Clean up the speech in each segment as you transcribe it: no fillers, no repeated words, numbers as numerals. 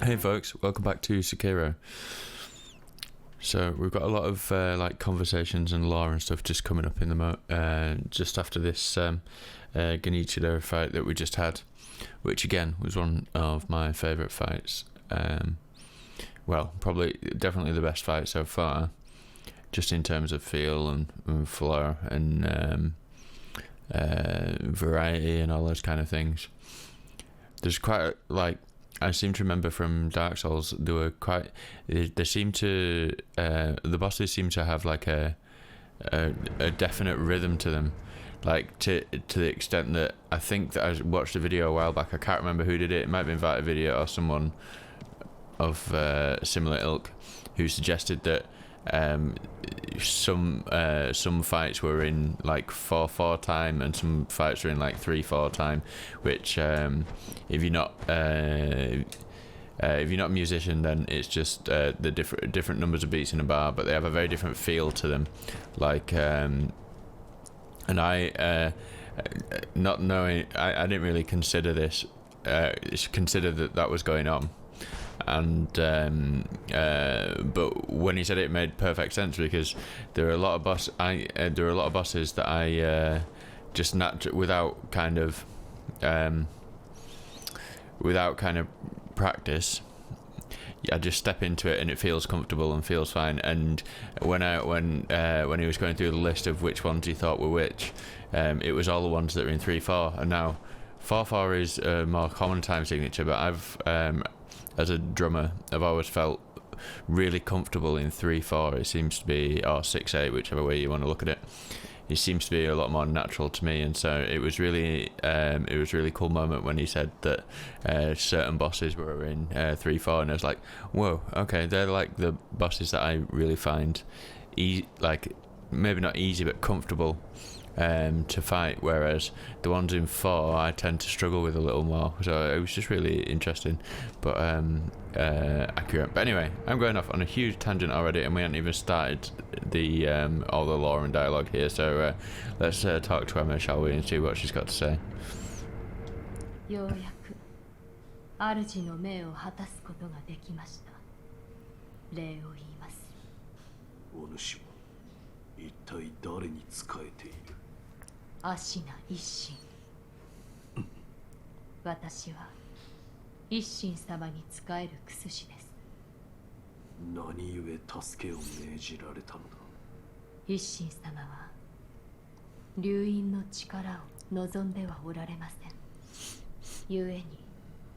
Hey folks, welcome back to Sekiro. So we've got a lot of like conversations and lore and stuff just coming up in the just after this Genichiro fight that we just had, which again was one of my favourite fights. Well, definitely the best fight so far, just in terms of feel and flow and variety and all those kind of things. There's quite I seem to remember from Dark Souls the bosses seem to have like a definite rhythm to them, like to the extent that I think that I watched a video a while back. I can't remember who did it. It might be Invite a Video or someone of similar ilk who suggested that some fights were in like 4/4 time and some fights were in like 3/4 time, which if you're not a musician, then it's just the different numbers of beats in a bar, but they have a very different feel to them. Like and I not knowing, I didn't really consider this consider that was going on. And but when he said it made perfect sense, because there are a lot of bosses that I just without kind of practice, I just step into it and it feels comfortable and feels fine. And when he was going through the list of which ones he thought were which, it was all the ones that were in 3/4. And now 4/4 is a more common time signature, but I've as a drummer, I've always felt really comfortable in 3/4. It seems to be, or 6/8, whichever way you want to look at it. It seems to be a lot more natural to me, and so it was really cool moment when he said that certain bosses were in 3/4, and I was like, whoa, okay, they're like the bosses that I really find like maybe not easy but comfortable to fight, whereas the ones in 4 I tend to struggle with a little more. So it was just really interesting, but accurate. But anyway, I'm going off on a huge tangent already, and we haven't even started the all the lore and dialogue here. So let's talk to Emma, shall we, and see what she's got to say. ようやく主の命を果たすことができました。礼を言います。お主は一体誰に仕えている？芦名一心。私は一心様に仕える薬師です。何故助けを命じられたのだ？一心様は流因の力を望んではおられません。故に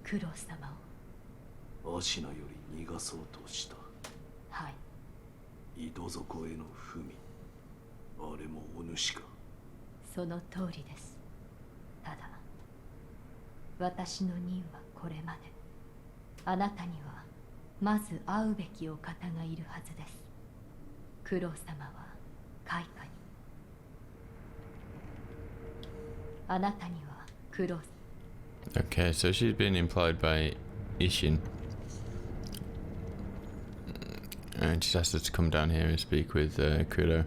九郎様を芦名より逃がそうとした。はい。井戸底への文、あれもお主か？その通りです。ただ私の任はこれまで。あなたにはまず会うべきお方がいるはずです。九郎様は開花に。あなたには九郎。 Okay, so she's been employed by Ishin, and she's asked her to come down here and speak with Kuro.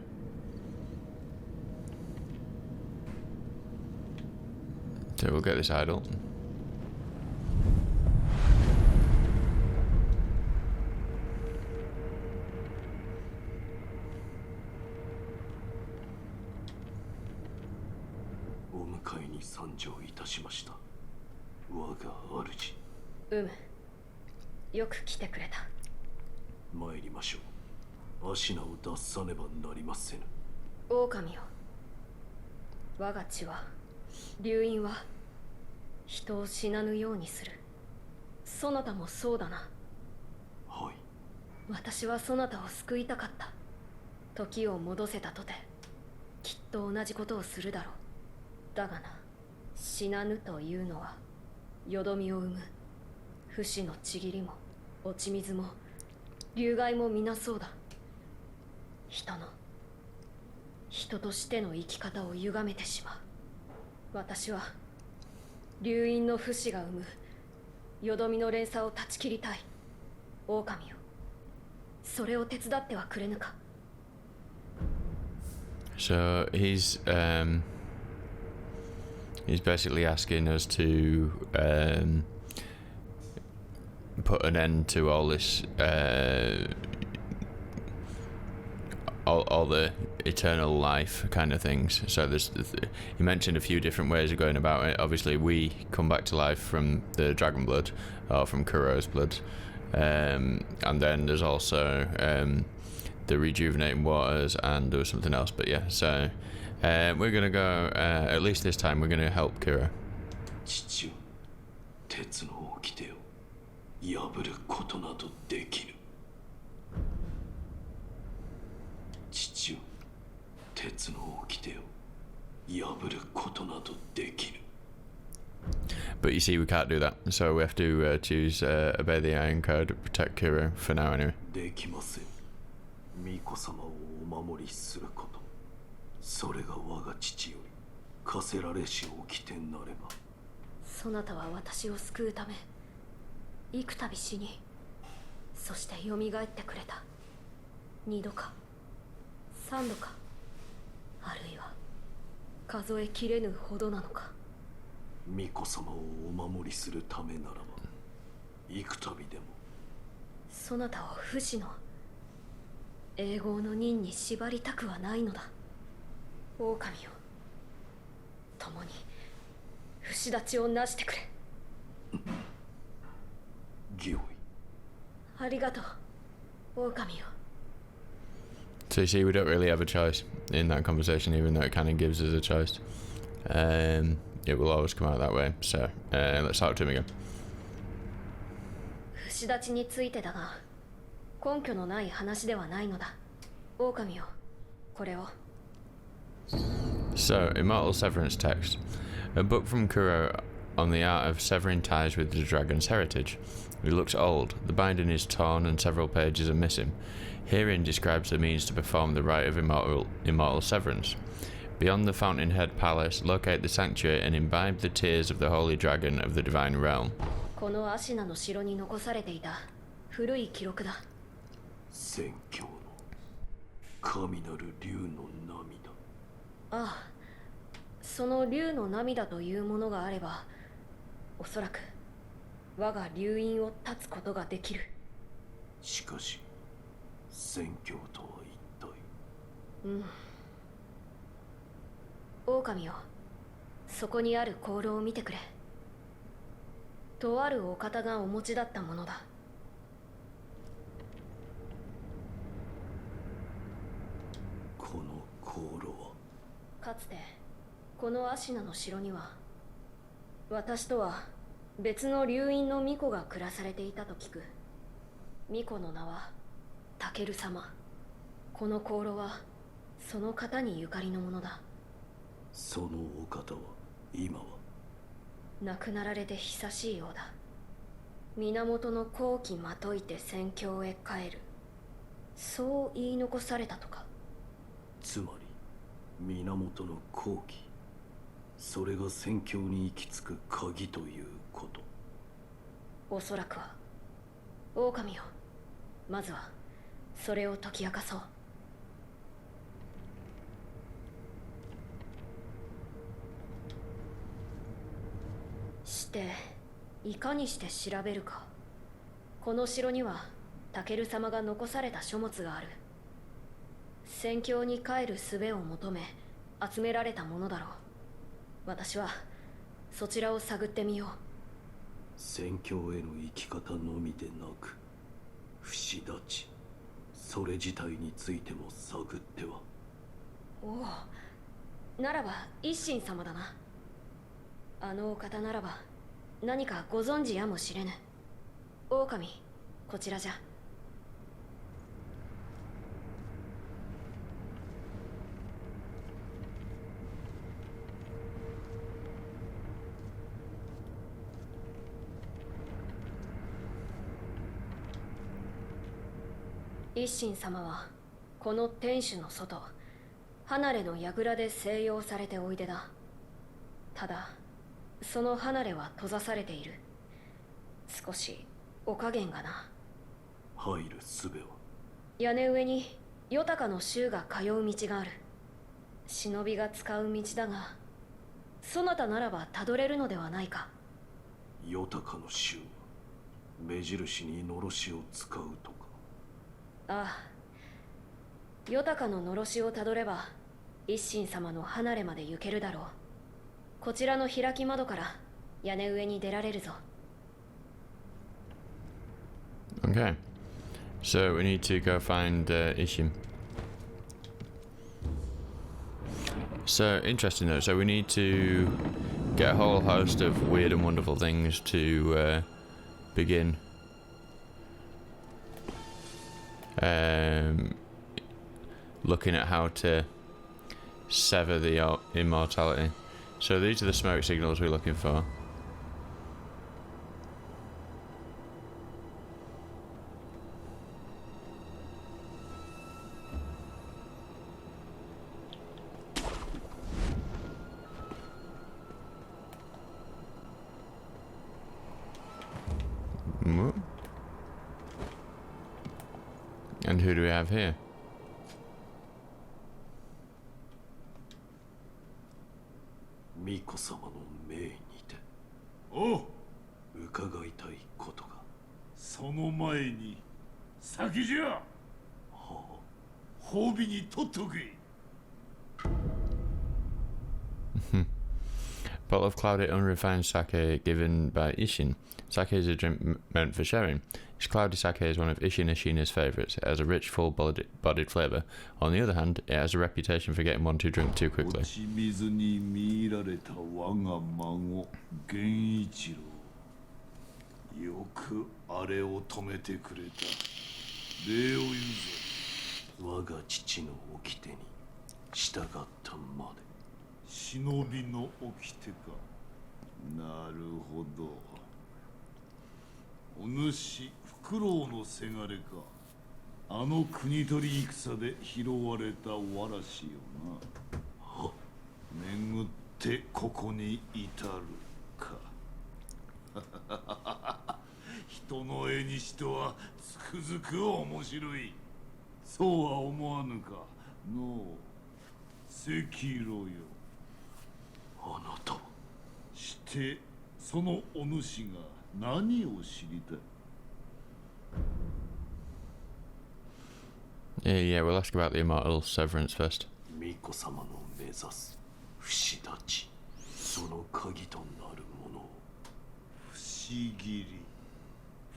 So we'll get this idol. Ume, よく来てくれた。参りましょう。芦名を脱さねばなりませぬ。狼よ。我が血は、流因は人を死なぬようにする。そなたもそうだな。はい。私はそなたを救いたかった。時を戻せたとて、きっと同じことをするだろう。だがな、死なぬというのはよどみを生む。不死のちぎりも落ち水も流害も皆そうだ。人としての生き方を歪めてしまう。私は流因の不死が生むよどみの連鎖を断ち切りたい。狼よ、それを手伝ってはくれぬか。 So he's basically asking us to put an end to all this, all the eternal life kind of things. So you mentioned a few different ways of going about it. Obviously, we come back to life from the dragon blood or from Kuro's blood, and then there's also the rejuvenating waters, and there was something else. But yeah, so we're gonna go. At least this time, we're gonna help Kuro. 父よ、鉄の掟を破ることなどできぬ。父よ、鉄の掟を破ることなどできぬ。 But you see, we can't do that, so we have to choose obey the Iron Code to protect Kuro for now, anyway. できません。巫女様をお守りすること、それが我が父より課せられし掟なれば。そなたは私を救うため幾度死に、そして蘇ってくれた。2度か3度か、あるいは数えきれぬほどなのか。巫女様をお守りするためならば幾度でも。そなたを不死の永劫の任に縛りたくはないのだ。狼よ、共に不死立ちをなしてくれ。御意。ありがとう、狼よ。 So you see, we don't really have a choice in that conversation, even though it kind of gives us a choice. It will always come out that way. So let's talk to him again. 不死立ちについてだが、根拠のない話ではないのだ。狼よ、これを。So, Immortal Severance Text. A book from Kuro on the art of severing ties with the dragon's heritage. It looks old. The binding is torn and several pages are missing. Herein describes the means to perform the rite of immortal severance. Beyond the Fountainhead Palace, locate the sanctuary and imbibe the tears of the holy dragon of the divine realm. このアシナの城に残されていた古い記録だ。宣教の神なる竜の涙。ああ、その竜の涙というものがあれば、おそらく我が竜院を断つことができる。しかし宣教とは一体。うん。狼よ、そこにある香炉を見てくれ。とあるお方がお持ちだったものだ。この香炉はかつてこのアシナの城には私とは別の竜院の巫女が暮らされていたと聞く。巫女の名はタケル様。この香炉はその方にゆかりのものだ。そのお方は今は亡くなられて久しいようだ。源の好機まといて宣教へ帰る、そう言い残されたとか。つまり源の好機、それが宣教に行き着く鍵ということ。おそらくは。狼よ、まずはそれを解き明かそう。していかにして調べるか。この城にはタケル様が残された書物がある。宣教に帰る術を求め集められたものだろう。私はそちらを探ってみよう。宣教への生き方のみでなく不死立ち、それ自体についても探っては。おお、ならば一心様だな。あのお方ならば何かご存知やもしれぬ。狼、こちらじゃ。一心様はこの天守の外、離れの櫓で静養されておいでだ。ただその離れは閉ざされている。少しお加減がな。入る術は屋根上にヨタカの衆が通う道がある。忍びが使う道だが、そなたならばたどれるのではないか。ヨタカの衆は目印にのろしを使うとか。ああ、ヨタカののろしをたどれば一心様の離れまで行けるだろう。こちらの開き窓から屋根上に出られるぞ。 Okay, so we need to go find Ishim. So interesting though. So we need to get a whole host of weird and wonderful things to begin looking at how to sever the immortality. So these are the smoke signals we're looking for. And who do we have here? 巫女様の命にておう、伺いたいことが。その前に先じゃ。はあ、褒美にとっとけ。Bottle of clouded unrefined sake given by Ishin. Sake is a drink meant for sharing. This cloudy sake is one of Ishin Ishina's favourites. It has a rich, full-bodied flavour. On the other hand, it has a reputation for getting one to drink too 落 quickly. ち水に見入られた我が孫源一郎、よくあれを止めてくれた。礼を言うぞ。我が父の掟に従ったまで。忍びの掟か。なるほど。お主、フクロウのせがれか。あの国取り戦で拾われたわらしよな。は、巡ってここに至るか。人の絵にしてはつくづく面白い。そうは思わぬかのう、赤炉よ。あなたは。してそのお主が何を知りたい。Yeah, we'll ask about the immortal severance first. 巫女様の目指す不死立ち、その鍵となるものを。不思議り。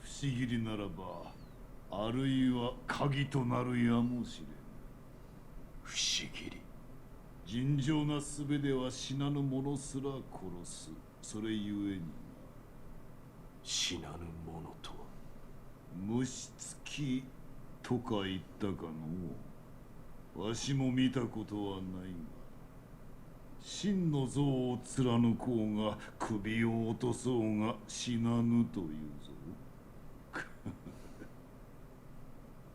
不思議りならば、あるいは鍵となるやもしれん。不思議り。尋常な術では死なぬ者すら殺す。それゆえに死なぬものとは。虫つきとか言ったかの。わしも見たことはないが、真の像を貫こうが首を落とそうが死なぬというぞ。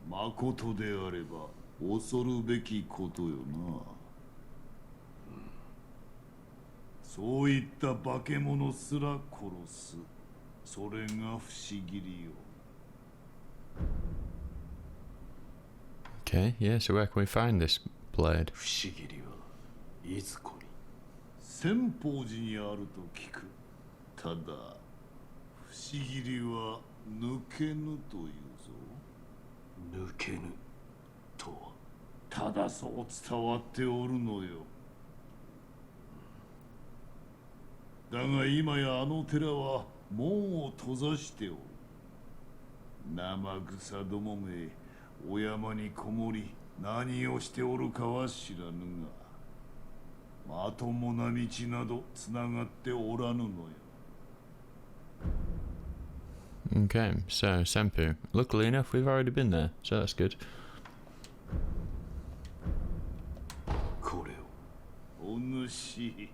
まことであれば恐るべきことよな。そういった化け物すら殺す。それが不思議りよ。Okay, yeah, so where can we find this blade? 不思議りはいずこに。千宝寺にあると聞く。ただ不思議りは抜けぬというぞ。抜けぬとは。ただそう伝わっておるのよ。だが今やあの寺は門を閉ざしておる。生草どもめ、お山にこもり何をしておるかは知らぬが、まともな道などつながっておらぬのよ。Okay, so Senpu. Luckily enough, we've already been there, so that's good. これを。お主、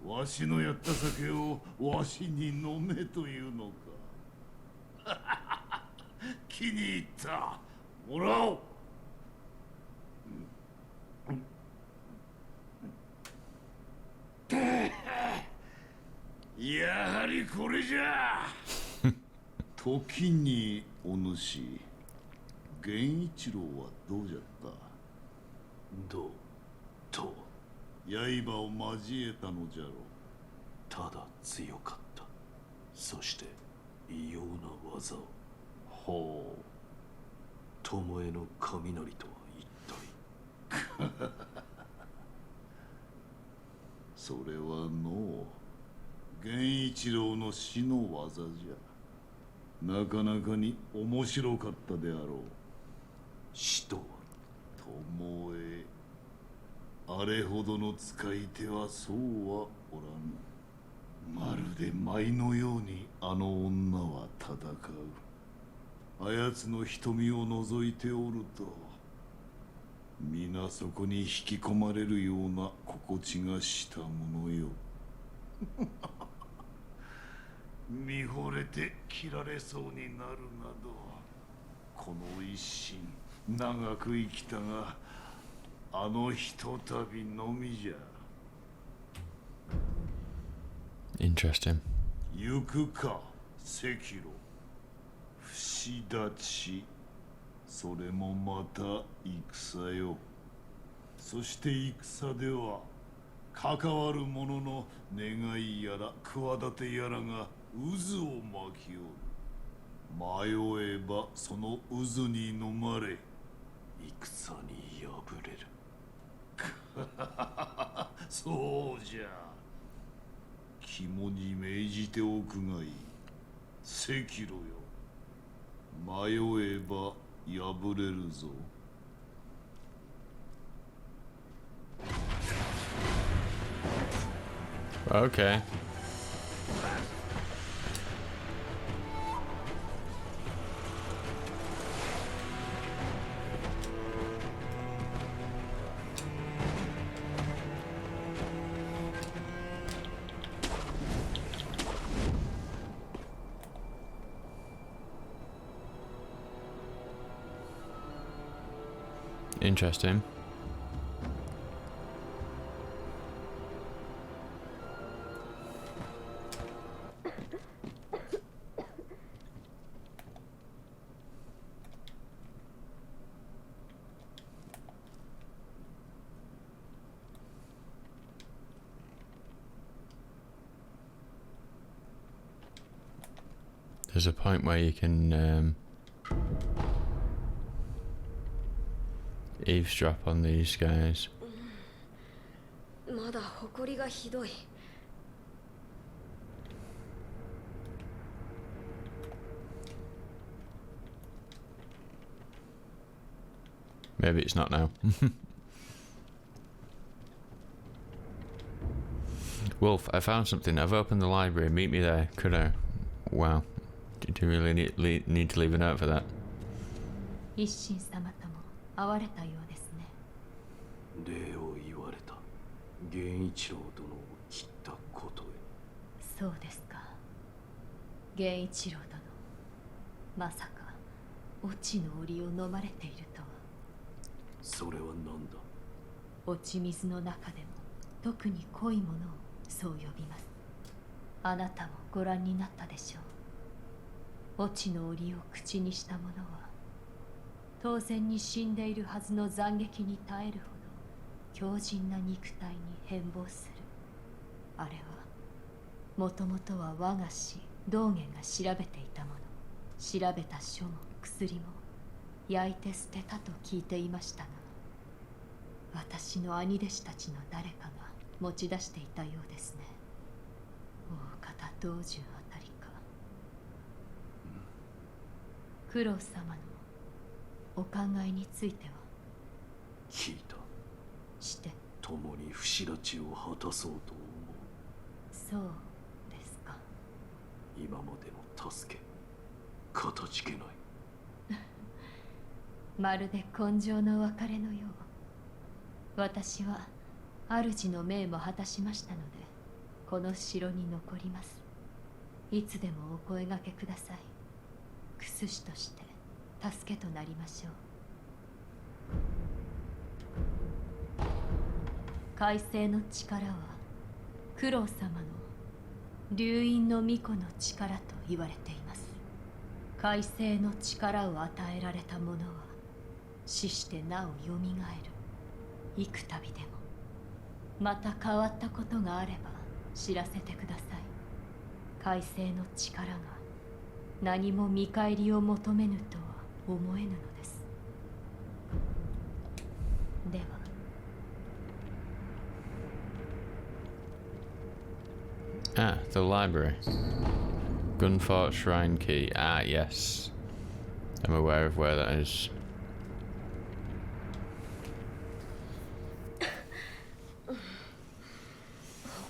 わしのやった酒をわしに飲めというのか。気に入った。もらおう。やはりこれじゃ。時にお主、源一郎はどうじゃった。どうとは。刃を交えたのじゃろう。ただ強かった。そして異様な技を。ほう。巴の雷とは一体。それはの源一郎の死の技じゃ。なかなかに面白かったであろう。死とは巴、あれほどの使い手はそうはおらぬ。まるで舞のようにあの女は戦う。あやつの瞳を覗いておると、皆そこに引き込まれるような心地がしたものよ。見惚れて切られそうになるなど、この一心長く生きたが、あのひとたびのみじゃ。Interesting. 行くか、赤炉。不死立ち、それもまた戦よ。そして戦では関わる者の願いやら企てやらが渦を巻きおる。迷えばその渦に飲まれ、戦に敗れる。そうじゃ。肝に銘じておくがいい。赤炉よ。迷えば破れるぞ。Okay. Interesting. There's a point where you can eavesdrop on these guys. まだ埃がひどい。Maybe it's not now. Wolf, I found something. I've opened the library. Meet me there. Could I? Wow. Did you really need to leave a note for that? 一心様とも会われたようですね。礼を言われた。源一郎殿を切ったことへ。そうですか。源一郎殿、まさか落ちの檻を飲まれているとは。それは何だ。落ち水の中でも特に濃いものをそう呼びます。あなたもご覧になったでしょう。落ちの檻を口にした者は当然に死んでいるはずの斬撃に耐えるほど強靭な肉体に変貌する。あれはもともとは我が師道元が調べていたもの。調べた書も薬も焼いて捨てたと聞いていましたが、私の兄弟子たちの誰かが持ち出していたようですね。大方道中あたりか。九郎様のお考えについては聞いた。して共に不死立ちを果たそうと思そうですか。う。今までの助け、かたじけない。まるで今生の別れのよう。私は主の命も果たしましたので、この城に残ります。いつでもお声掛けください。薬師として助けとなりましょう。海星の力は九郎様の流因の巫女の力と言われています。海星の力を与えられた者は死してなおよみがえる。幾度でもまた変わったことがあれば知らせてください。海星の力が何も見返りを求めぬとは思えぬのです。では。Ah, the library. Gunfort Shrine Key. Ah, yes. I'm aware of where that is.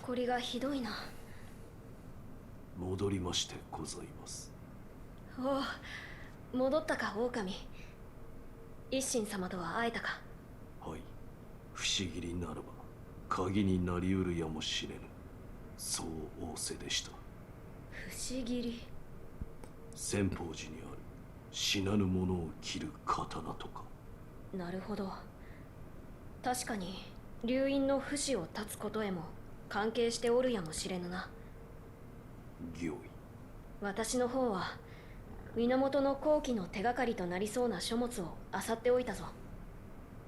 誇りがひどいな。戻りましてございます。おう、戻ったか狼。一心様とは会えたか。はい、不思議にならば鍵になりうるやもしれぬ、そう仰せでした。不思議り。千宝寺にある死なぬ者を切る刀とか。なるほど。確かに流院の不死を断つことへも関係しておるやもしれぬな。御意。私の方は源の後期の手がかりとなりそうな書物を漁っておいたぞ。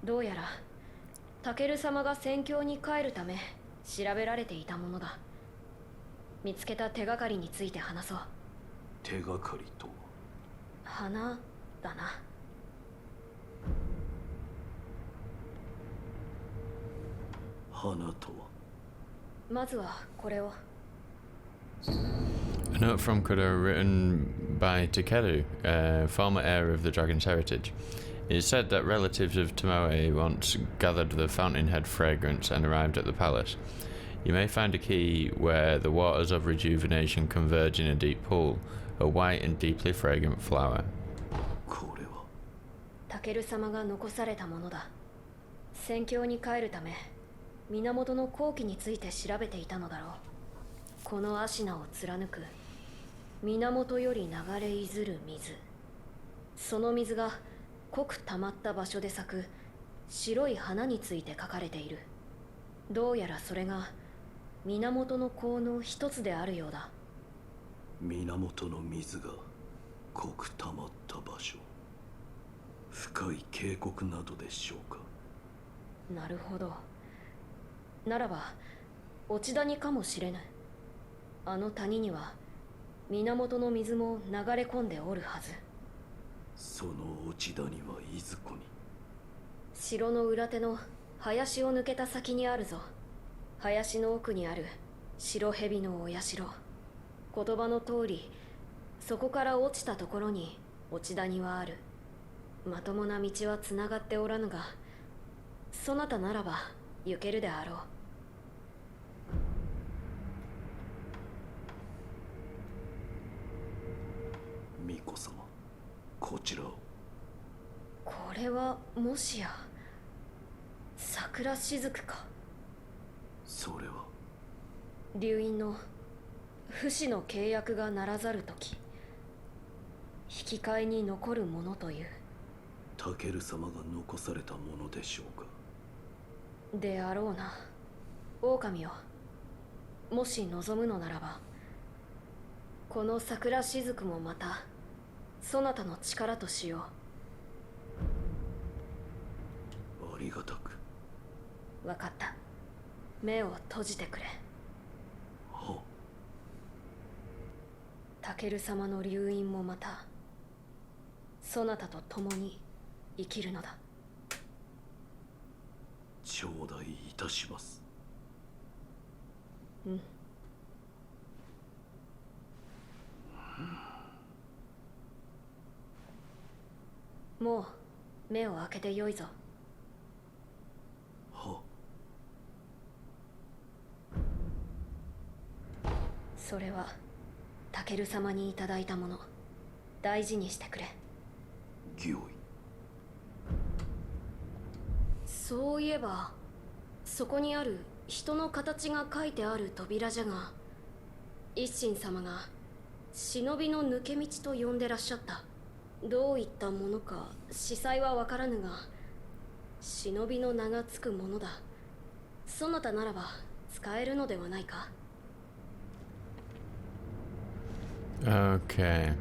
どうやらタケル様が戦況に帰るため調べられていたものだ。見つけた手がかりについて話そう。手がかりとは。花だな。花とは。まずはこれを。A note from Kudo written by Takeru, former heir of the dragon's heritage. It is said that relatives of Tomoe once gathered the fountainhead fragrance and arrived at the palace. You may find a key where the waters of rejuvenation converge in a deep pool, a white and deeply fragrant flower. これはタケル様が残されたものだ。戦況に帰るため源の後期について調べていたのだろう。この芦名を貫く源より流れいずる水、その水が濃く溜まった場所で咲く白い花について書かれている。どうやらそれが源の効の一つであるようだ。源の水が濃く溜まった場所、深い渓谷などでしょうか。なるほど。ならば落ち谷かもしれぬ。あの谷には源の水も流れ込んでおるはず。その落ち谷はいずこに。城の裏手の林を抜けた先にあるぞ。林の奥にある白蛇のお社。言葉の通りそこから落ちたところに落ち谷はある。まともな道はつながっておらぬが、そなたならば行けるであろう。巫女様、こちらを。これはもしや桜雫か。それは流院の不死の契約がならざるとき、引き換えに残るものという。タケル様が残されたものでしょうか。であろうな。狼よ、もし望むのならばこの桜雫もまたそなたの力としよありがたく。う。わかった。目を閉じてくれ。は。タケル様の流院もまたそなたと共に生きるのだ。頂戴いたします。うん。もう目を開けてよいぞ。は。それはタケル様にいただいたもの。大事にしてくれ。御意。そういえばそこにある人の形が書いてある扉じゃが、一心様が忍びの抜け道と呼んでらっしゃった。どういったものか司祭はわからぬが、忍びの名がつくものだ。そなたならば使えるのではないか。Okay.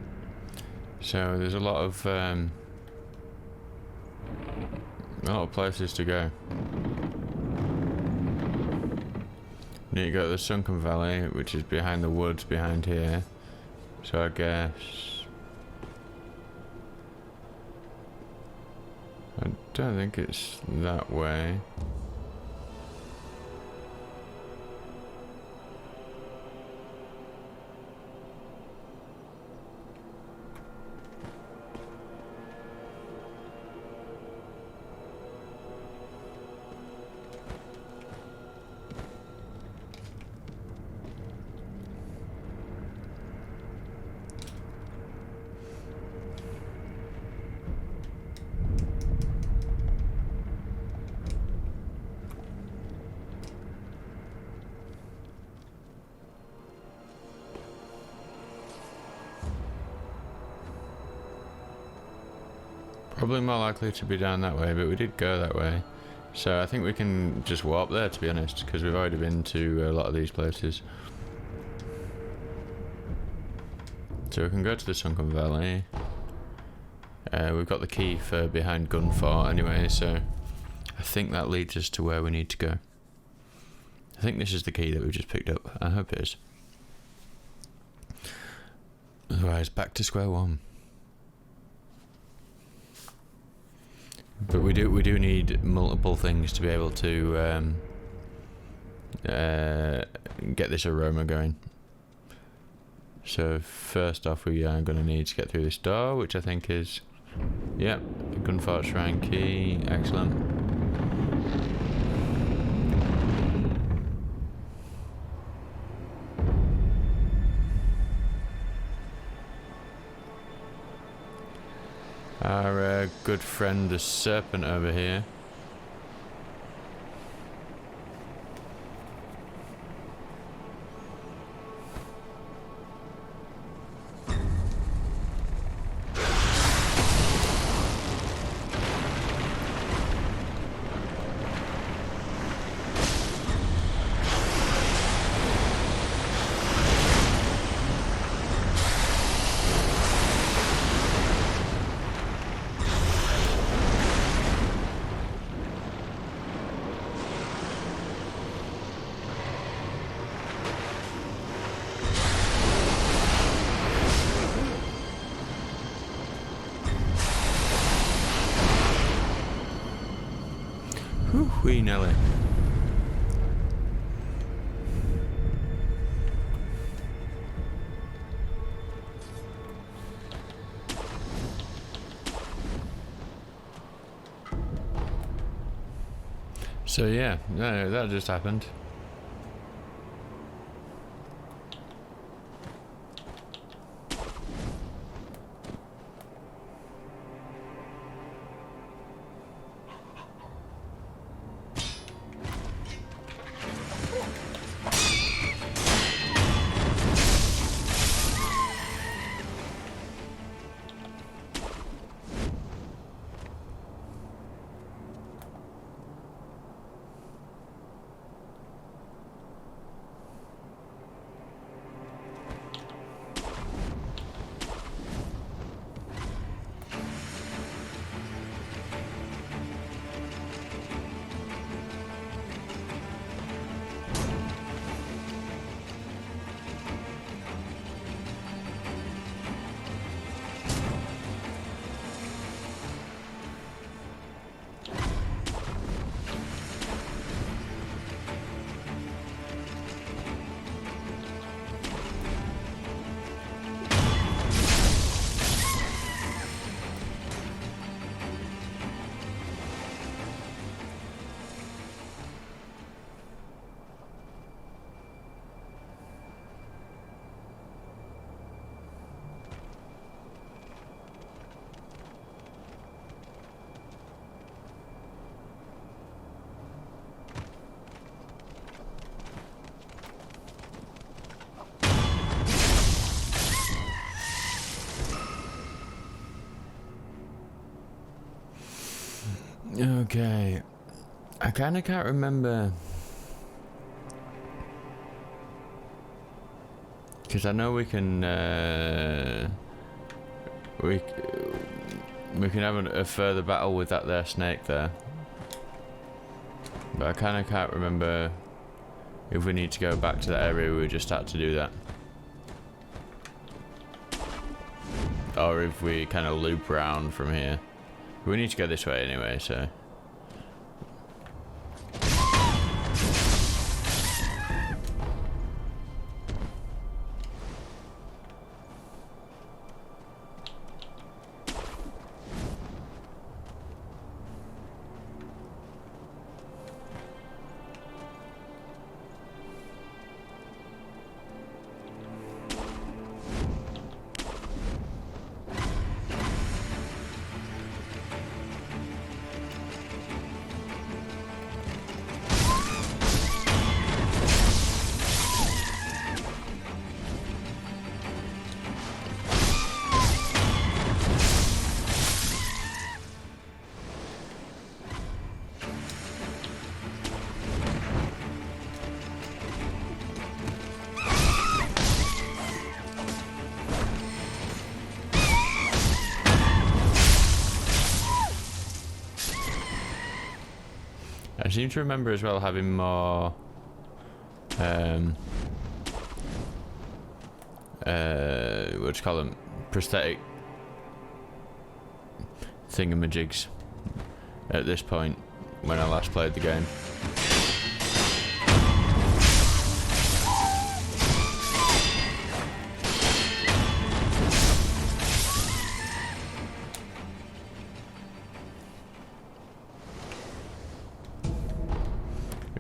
So there's a lot of places to go. You go to the Sunken Valley, which is behind the woods behind here. So I guess don't think it's that way. Probably more likely to be down that way, but we did go that way. So I think we can just warp there, to be honest, because we've already been to a lot of these places. So we can go to the Sunken Valley. We've got the key for behind Gunfort anyway, so I think that leads us to where we need to go. I think this is the key that we just picked up. I hope it is. Otherwise, back to square one. But we do need multiple things to be able to get this aroma going. So first off, we are going to need to get through this door, which I think is, yep, Gunfort Shrine key. Excellent. Our good friend the serpent over here. Whee Nelly. So yeah, no, that just happened. Okay, I kind of can't remember, because I know we can we can have a further battle with that there snake there, but I kind of can't remember if we need to go back to that area where we just had to do that, or if we kind of loop round from here. We need to go this way anyway, so. I seem to remember as well having more what do you call them, prosthetic thingamajigs at this point when I last played the game.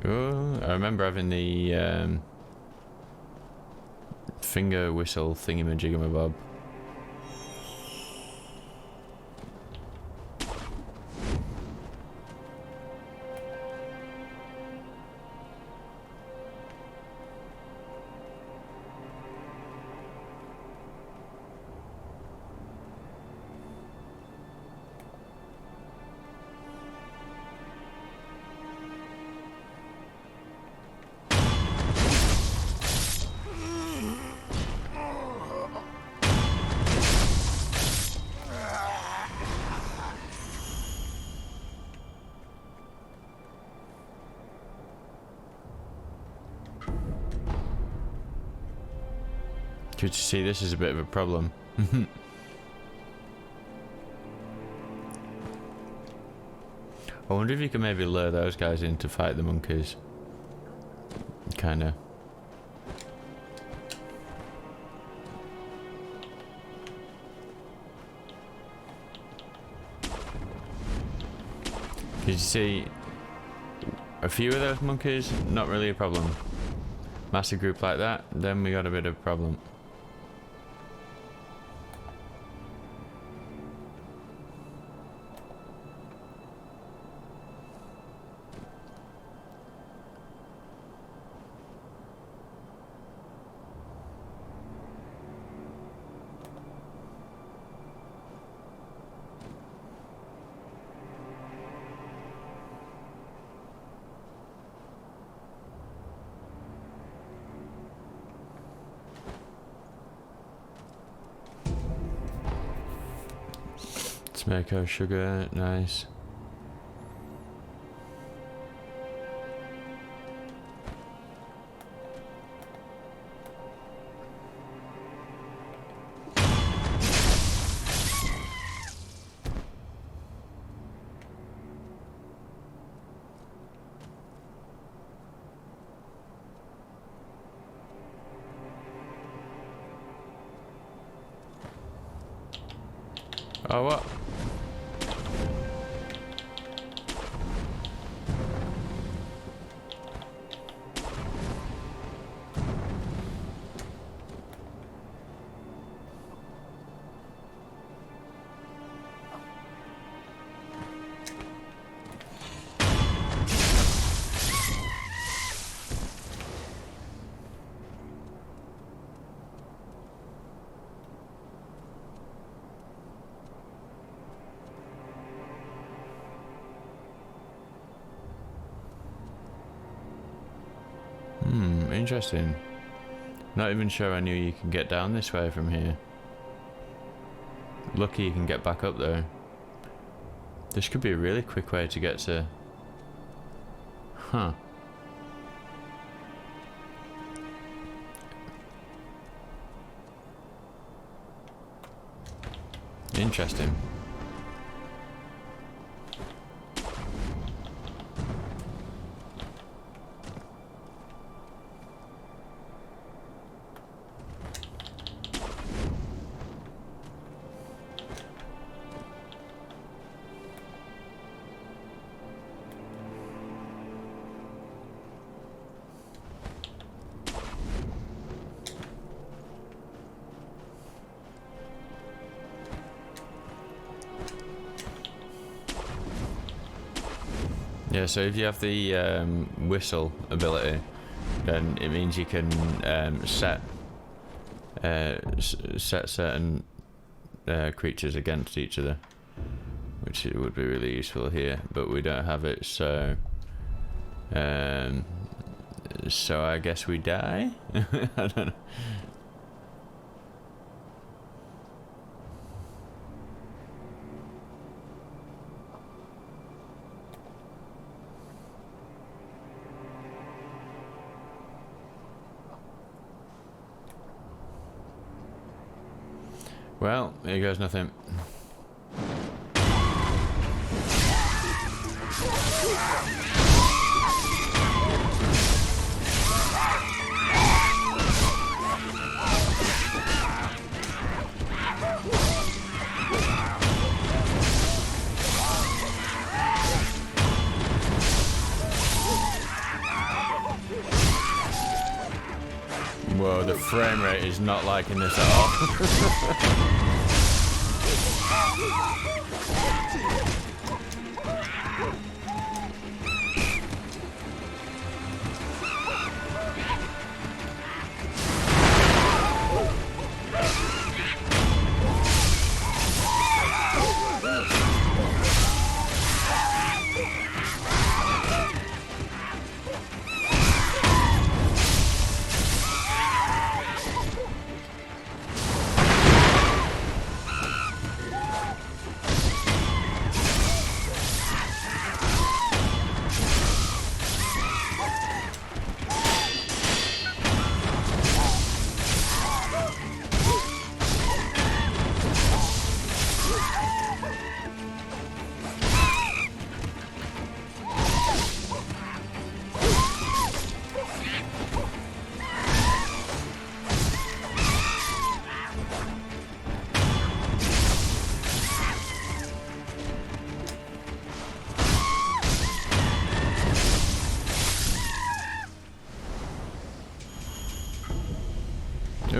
Oh, I remember having the finger whistle thingamajigamabob. Good to see this is a bit of a problem. I wonder if you can maybe lure those guys in to fight the monkeys. Kinda. Did you see a few of those monkeys? Not really a problem. Massive group like that, then we got a bit of a problem. Tomato, sugar, nice. Oh, what? Interesting. Not even sure I knew you can get down this way from here. Lucky you can get back up there. This could be a really quick way to get to... Huh. Interesting. Yeah, so if you have the whistle ability, then it means you can set certain creatures against each other, which it would be really useful here. But we don't have it, so so I guess we die. I don't know. Well, here goes nothing. Whoa, the frame rate is not liking this at all.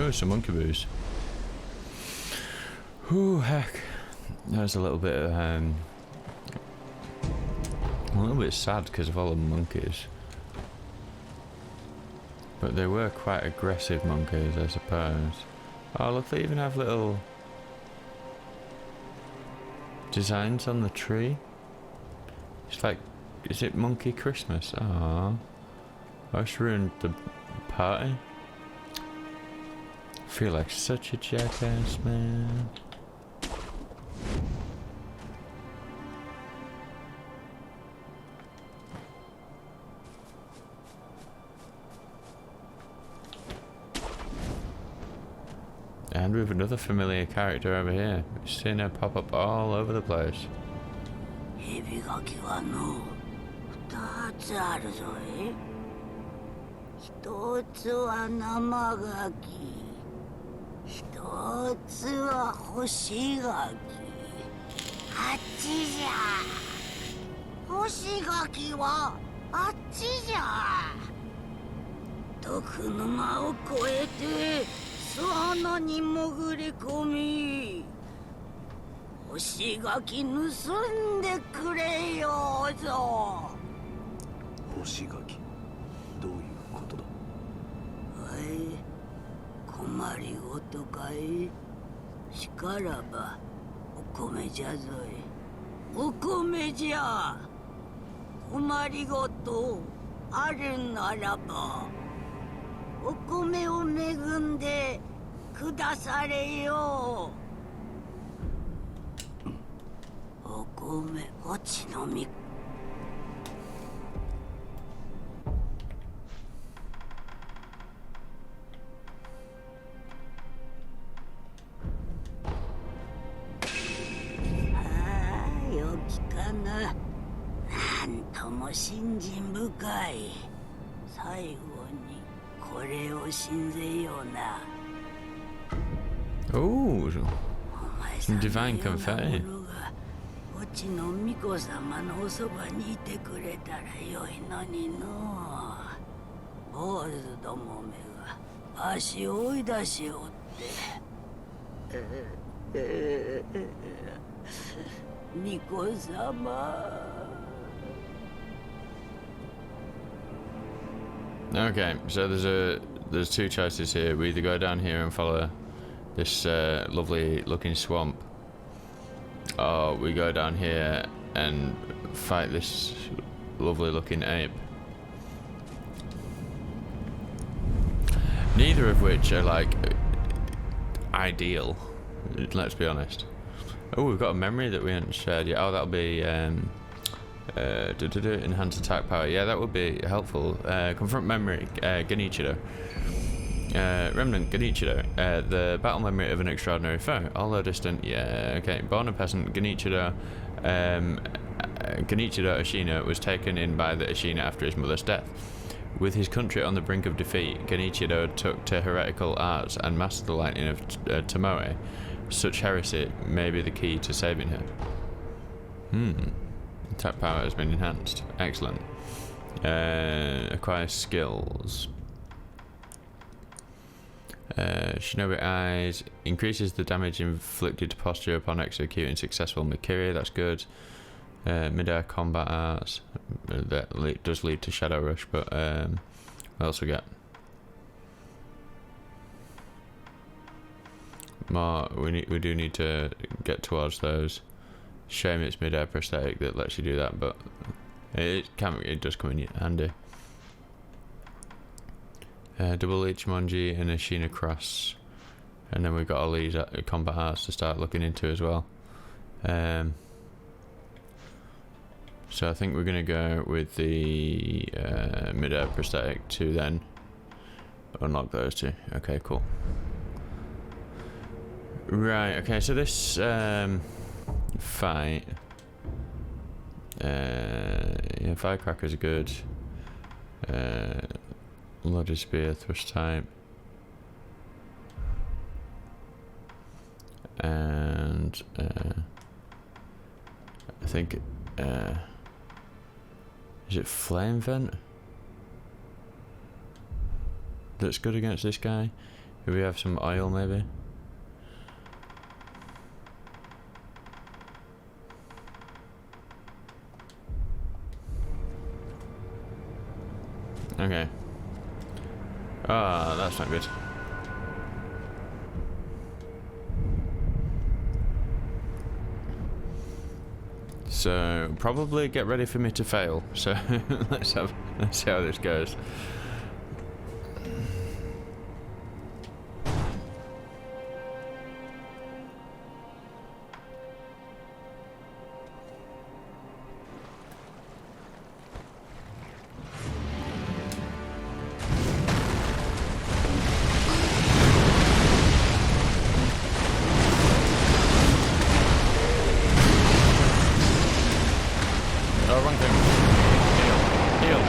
Oh, some monkey boos. Ooh, heck. That was a little bit sad because of all the monkeys. But they were quite aggressive monkeys, I suppose. Oh, look, they even have little designs on the tree. It's like, is it Monkey Christmas? Ah, I just ruined the party. I feel like such a jackass, man. And we have another familiar character over here. We've seen her pop up all over the place. 蛇ガキはの2つあるぞい。1つは生ガキ、1つは干しガキ。あっちじゃ。干しガキはあっちじゃ。毒沼を越えて巣穴に潜り込み、干し柿盗んでくれよぞ。干し柿、どういうことだ。はい、困りごとかい。しからばお米じゃぞい。お米じゃ。困りごとあるならばお米を恵んでくだされよ。お米落ちのみ。ああ、よきかな。なんとも信心深い。最後にこれを信ぜような。Oh, some divine confetti. こっちの巫女様のおそばにいてくれたらよいのにの。坊主どもめが足を追い出しおって。巫女様。Okay, so there's two choices here. We either go down here and follow this lovely looking swamp, or we go down here and fight this lovely looking ape. Neither of which are like ideal, let's be honest. Oh, we've got a memory that we haven't shared yet. Oh, that'll be enhanced attack power. Yeah, that would be helpful. Confront memory, Genichiro. Remnant Genichiro. The battle memory of an extraordinary foe. Although distant, yeah, okay. Born a peasant, Genichiro Ashina was taken in by the Ashina after his mother's death. With his country on the brink of defeat, Genichiro took to heretical arts and mastered the lightning of Tomoe. Such heresy may be the key to saving her. Attack power has been enhanced. Excellent. Acquire skills. Shinobi Eyes increases the damage inflicted to posture upon executing successful Mikiri. That's good. Mid-air combat arts. That does lead to Shadow Rush, but what else we get? More. We do need to get towards those. Shame it's mid-air prosthetic that lets you do that, but it does come in handy. Double Ichimonji and Ashina Cross, and then we've got all these combat arts to start looking into as well. So I think we're going to go with the mid-air prosthetic to then unlock those two. Okay, cool. Right, okay, so this fight, yeah, Firecracker's good. Loaded Spear, Thrust type. And I think is it Flame Vent that's good against this guy? Do we have some oil maybe? Okay. Ah, that's not good. So probably get ready for me to fail. So let's see how this goes. Oh, wrong thing. Heal.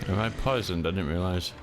Am I poisoned? I didn't realise.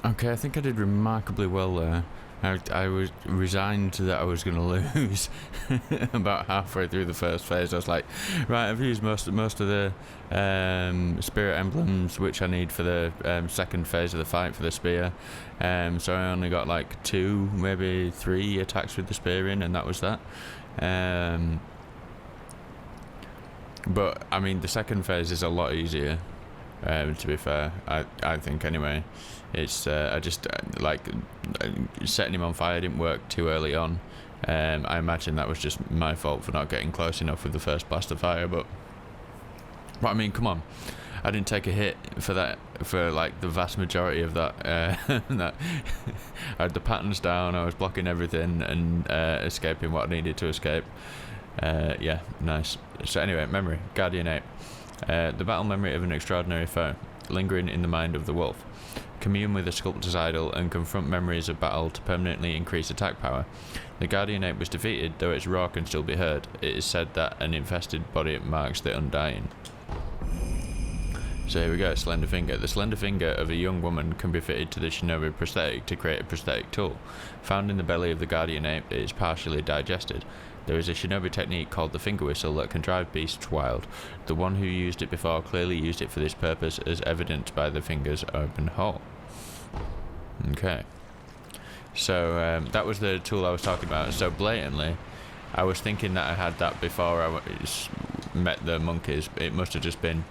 Okay, I think I did remarkably well there. I was resigned that I was going to lose about halfway through the first phase. I was like, right, I've used most of the spirit emblems which I need for the second phase of the fight for the spear. So I only got like 2, maybe 3 attacks with the spear in, and that was that. But I mean, the second phase is a lot easier. To be fair, I think anyway. It's I just like setting him on fire didn't work too early on. I imagine that was just my fault for not getting close enough with the first blast of fire. But I mean, come on, I didn't take a hit for that for like the vast majority of that. That I had the patterns down. I was blocking everything and escaping what I needed to escape. Yeah, nice. So anyway, memory, Guardian Ape. The battle memory of an extraordinary foe, lingering in the mind of the wolf. Commune with the sculptor's idol and confront memories of battle to permanently increase attack power. The Guardian Ape was defeated, though its roar can still be heard. It is said that an infested body marks the undying. So here we go, slender finger. The slender finger of a young woman can be fitted to the shinobi prosthetic to create a prosthetic tool. Found in the belly of the Guardian Ape, it is partially digested. There is a shinobi technique called the finger whistle that can drive beasts wild. The one who used it before clearly used it for this purpose, as evidenced by the finger's open hole. Okay. So that was the tool I was talking about. So blatantly, I was thinking that I had that before I met the monkeys. It must have just been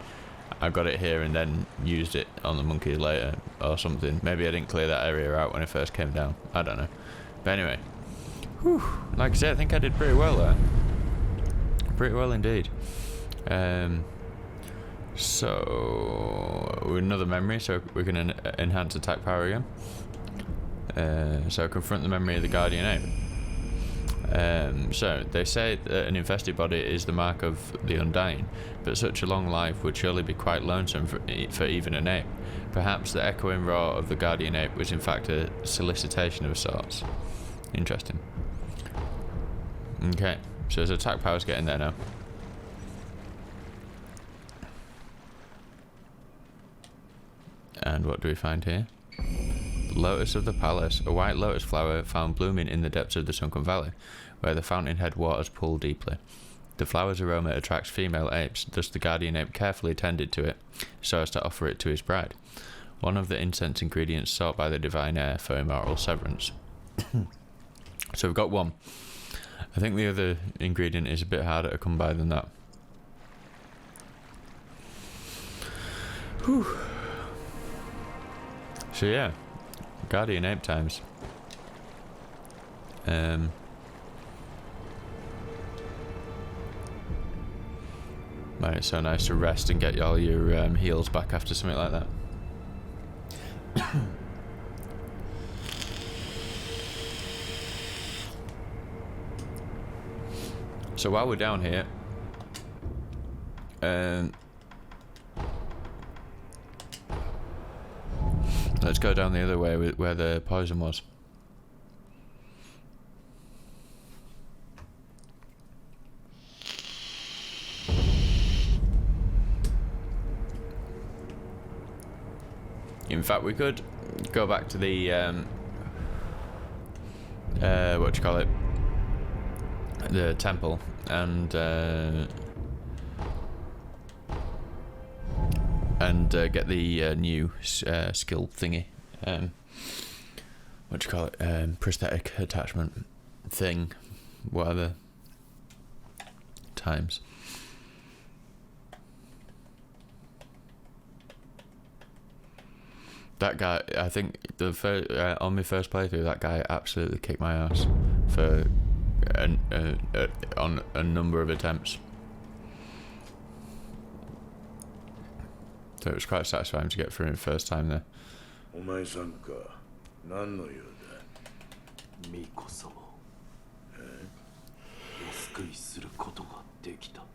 I got it here and then used it on the monkeys later or something. Maybe I didn't clear that area out when I first came down. I don't know. But anyway. Whew, like I said, I think I did pretty well there. Pretty well indeed. So another memory, so we can enhance attack power again. So confront the memory of the Guardian Ape. So they say that an infested body is the mark of the undying, but such a long life would surely be quite lonesome for even an ape. Perhaps the echoing roar of the Guardian Ape was in fact a solicitation of sorts. Interesting. Okay, so his attack power's getting there now. And what do we find here? Lotus of the Palace, a white lotus flower found blooming in the depths of the sunken valley, where the fountainhead waters pool deeply. The flower's aroma attracts female apes, thus the Guardian Ape carefully tended to it, so as to offer it to his bride. One of the incense ingredients sought by the divine heir for immortal severance. So we've got one. I think the other ingredient is a bit harder to come by than that. Whew. So yeah, Guardian Ape times. Right, it's so nice to rest and get all your heals back after something like that. So while we're down here, let's go down the other way where the poison was. In fact, we could go back to the what do you call it? The temple and get the new skill thingy. What do you call it? Prosthetic attachment thing. Whatever. Times. That guy, I think on my first playthrough, that guy absolutely kicked my ass for on a number of attempts. So it was quite satisfying to get through the first time there. お前さんか、何の用だ。ミコ様、お救いすることができた。わ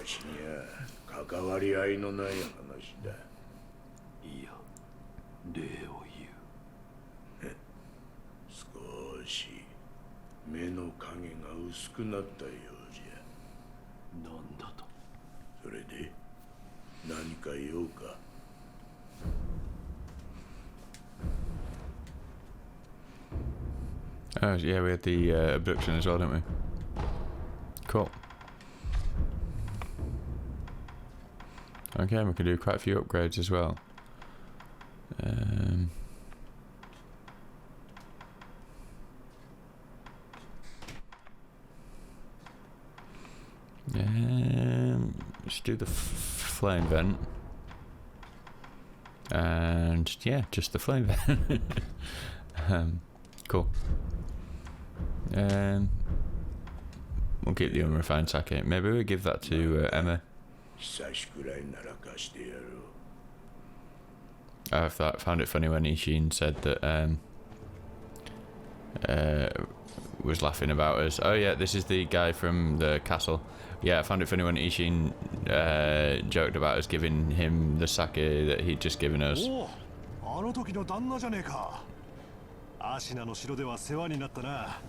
しには関わり合いのない話だ。いや、礼を言う。少し目の影が薄くなったようじゃ。なんだと。それで何か用か。Oh, yeah, we had the abduction as well, didn't we? Cool. Okay, we can do quite a few upgrades as well. Let's do the flame vent. And yeah, just the flame vent. Cool. We'll keep the unrefined sake. Maybe we'll give that to Emma. I found it funny when Ishin said that was laughing about us. Oh yeah, this is the guy from the castle. Yeah, I found it funny when Ishin joked about us giving him the sake that he'd just given us. あの時の旦那じゃねえか。アシナの城では世話になったな。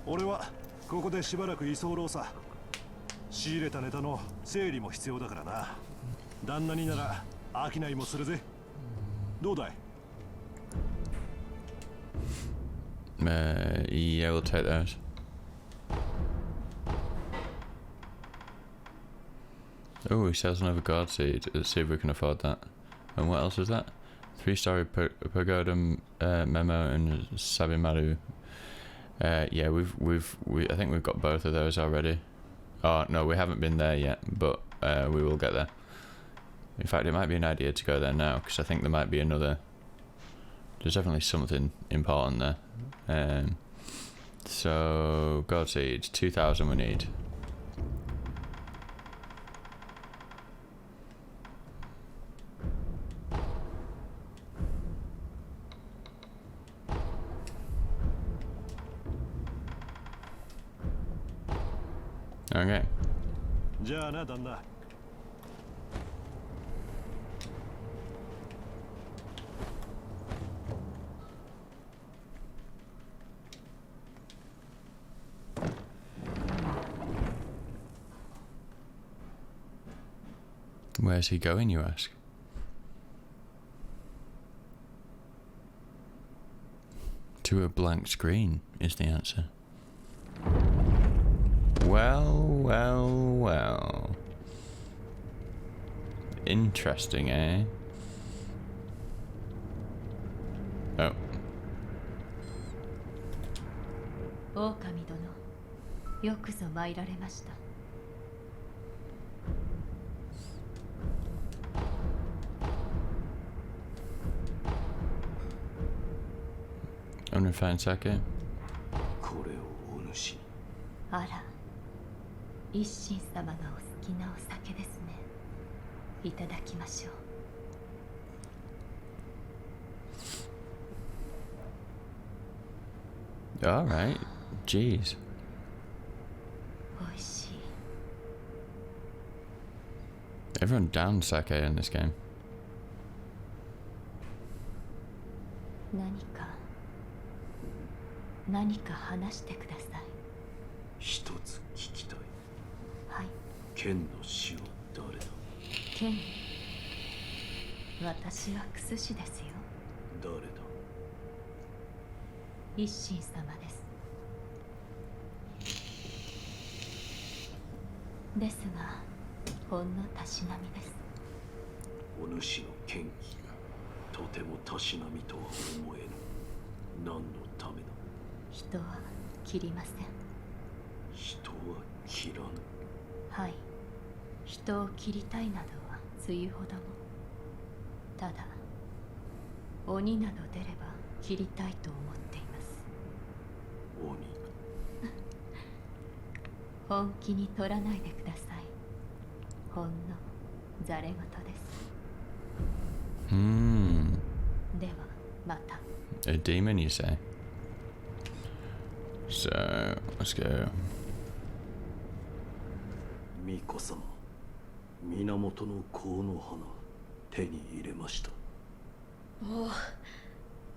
俺はここでしばらく居候さ。仕入れたネタの整理も必要だからな。旦那になら商いもするぜ。どうだい? Yeah, we'll take those. Oh, he sells another guard seed. Let's see if we can afford that. And what else is that? 3-story pagoda memo and Sabimaru. Yeah, I think we've got both of those already. Oh no, we haven't been there yet, but we will get there. In fact, it might be an idea to go there now because I think there might be another. There's definitely something important there. So God seeds 2,000 we need. Okay. じゃあな、旦那。Where's he going, you ask? To a blank screen is the answer. Well. Interesting, eh? Oh. 狼殿、よくぞ参られました。Unrefined sake? これをお主に。あら、一心様がお好きなお酒ですね。いただきましょう。Alright. Jeez. おいしい。 Everyone downed sake in this game. 何か話してください。一つ聞きたい。はい。剣の死は誰だ？剣。私はクス氏ですよ。誰だ？一心様です。ですが、ほんのたしなみです。お主の剣気がとてもたしなみとは思えぬ。何のためだ？人は切りません。人は切らぬ。はい。人を切りたいなどはつゆほども。ただ、鬼など出れば切りたいと思っています。鬼。本気に取らないでください。ほんのざれ言です。ではまた。A demon, you say? So, let's go. 巫女様、源の香の花手に入れました。おお、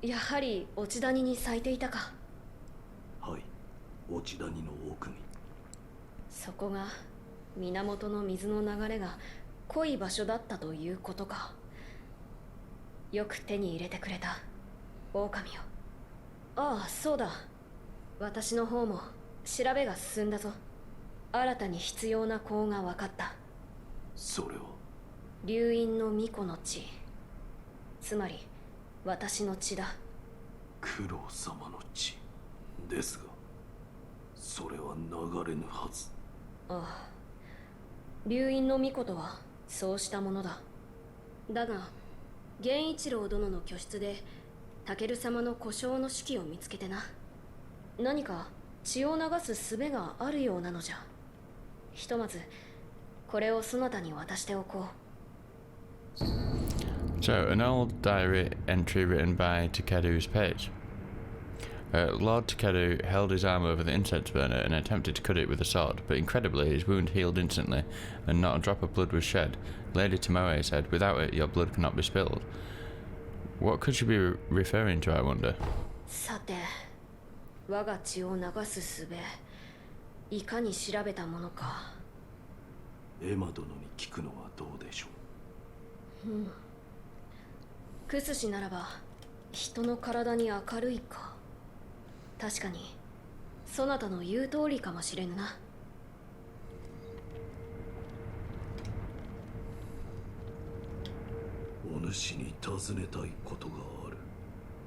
やはり落ち谷に咲いていたか。はい、落ち谷の奥に。そこが源の水の流れが濃い場所だったということか。よく手に入れてくれた狼よ。ああ、そうだ。私の方も調べが進んだぞ。新たに必要な項が分かった。それは流因の巫女の血、つまり私の血だ。九郎様の血ですが、それは流れぬはず。ああ、流因の巫女とはそうしたものだ。だが源一郎殿の居室でタケル様の故障の手記を見つけてな。何か血を流す術があるようなのじゃ。ひとまずこれをそなたに渡しておこう。 So, an old diary entry written by Takeru's page. Lord Takeru held his arm over the incense burner and attempted to cut it with a sword, but incredibly his wound healed instantly, and not a drop of blood was shed. Lady Tomoe said, "Without it, your blood cannot be spilled." What could she be referring to, I wonder? さて、我が血を流す術、いかに調べたものか。エマ殿に聞くのはどうでしょう。クスシならば人の体に明るいか。確かにそなたの言う通りかもしれぬな。お主に尋ねたいことがある。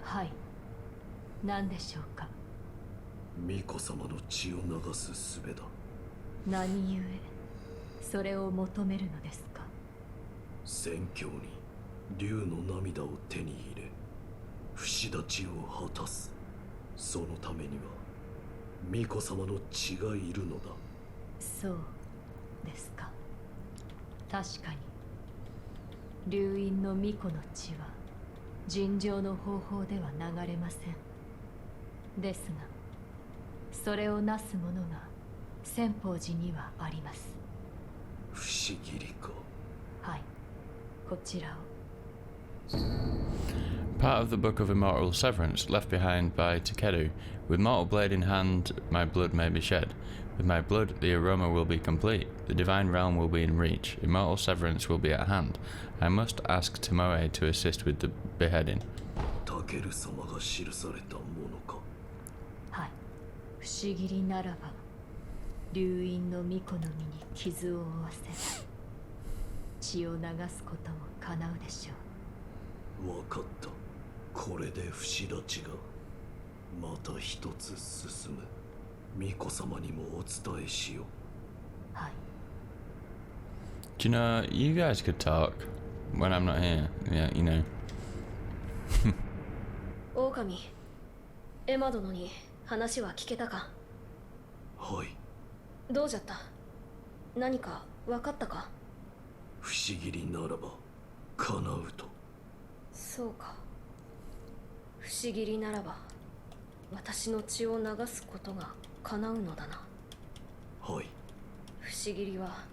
はい。何でしょうか。巫女様の血を流す術だ。何故それを求めるのですか。宣教に竜の涙を手に入れ、不死立ちを果たす。そのためには巫女様の血がいるのだ。そうですか。確かに流因の巫女の血は尋常の方法では流れません。ですがそれをなす者が仙宝寺にはあります。不思議りか。はい、こちらを。Part of the Book of Immortal Severance left behind by Takeru. With mortal blade in hand, my blood may be shed. With my blood, the aroma will be complete. The divine realm will be in reach. Immortal Severance will be at hand. I must ask Tomoe to assist with the beheading. タケル様が記されたものか。はい、不思議りならば流因の巫女の身に傷を負わせ血を流すことも叶うでしょう。わかった。これで不死立ちがまた一つ進む。巫女様にもお伝えしよう。はい。 Do you know, you guys could talk when I'm not here. Yeah, you know. 狼、エマ殿に話は聞けたか。はい。どうじゃった。何か分かったか。不思議りならば叶うと。そうか。不思議りならば私の血を流すことが叶うのだな。はい。不思議りは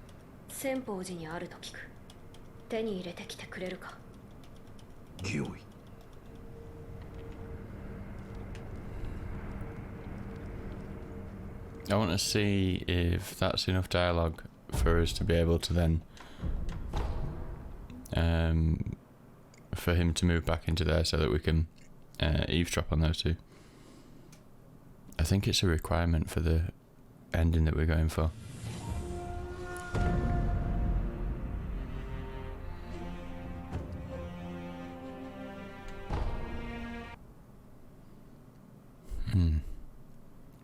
仙宝寺にあると聞く。手に入れてきてくれるか。御意。I want to see if that's enough dialogue for us to be able to then for him to move back into there so that we can eavesdrop on those two. I think it's a requirement for the ending that we're going for.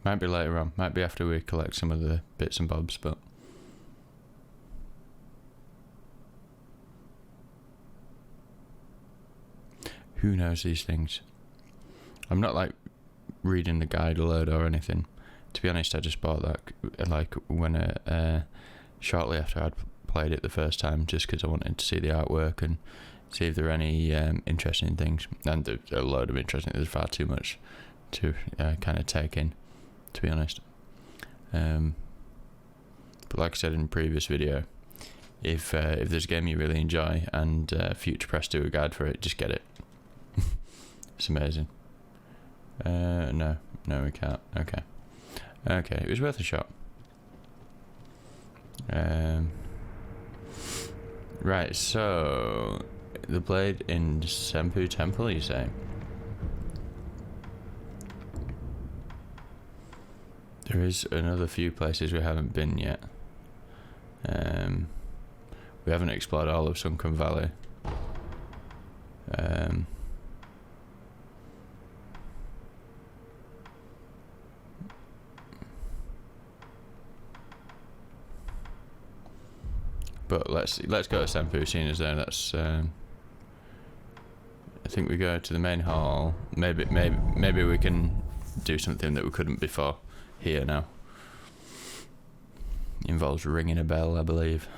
Might be later on, might be after we collect some of the bits and bobs, but who knows these things? I'm not like reading the guide a load or anything. To be honest, I just bought that like when shortly after I'd played it the first time, just because I wanted to see the artwork and see if there are any interesting things. And there's a load of interesting. There's far too much to kind of take in, to be honest. But like I said in the previous video, if there's a game you really enjoy and Future Press do a guide for it, just get it. It's amazing. No, we can't. Okay, it was worth a shot. Right, so the blade in Senpu Temple, you say? There is another few places we haven't been yet. We haven't explored all of Sunken Valley. But let's go to Senpu, seeing as though that's. I think we go to the main hall. Maybe we can do something that we couldn't before here now. Involves ringing a bell, I believe.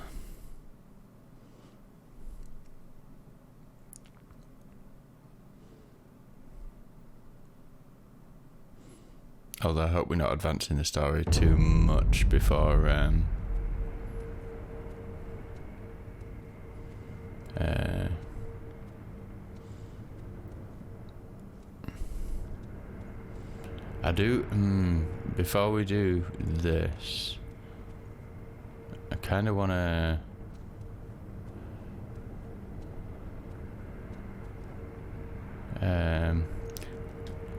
Although I hope we're not advancing the story too much before I do before we do this, I kind of want to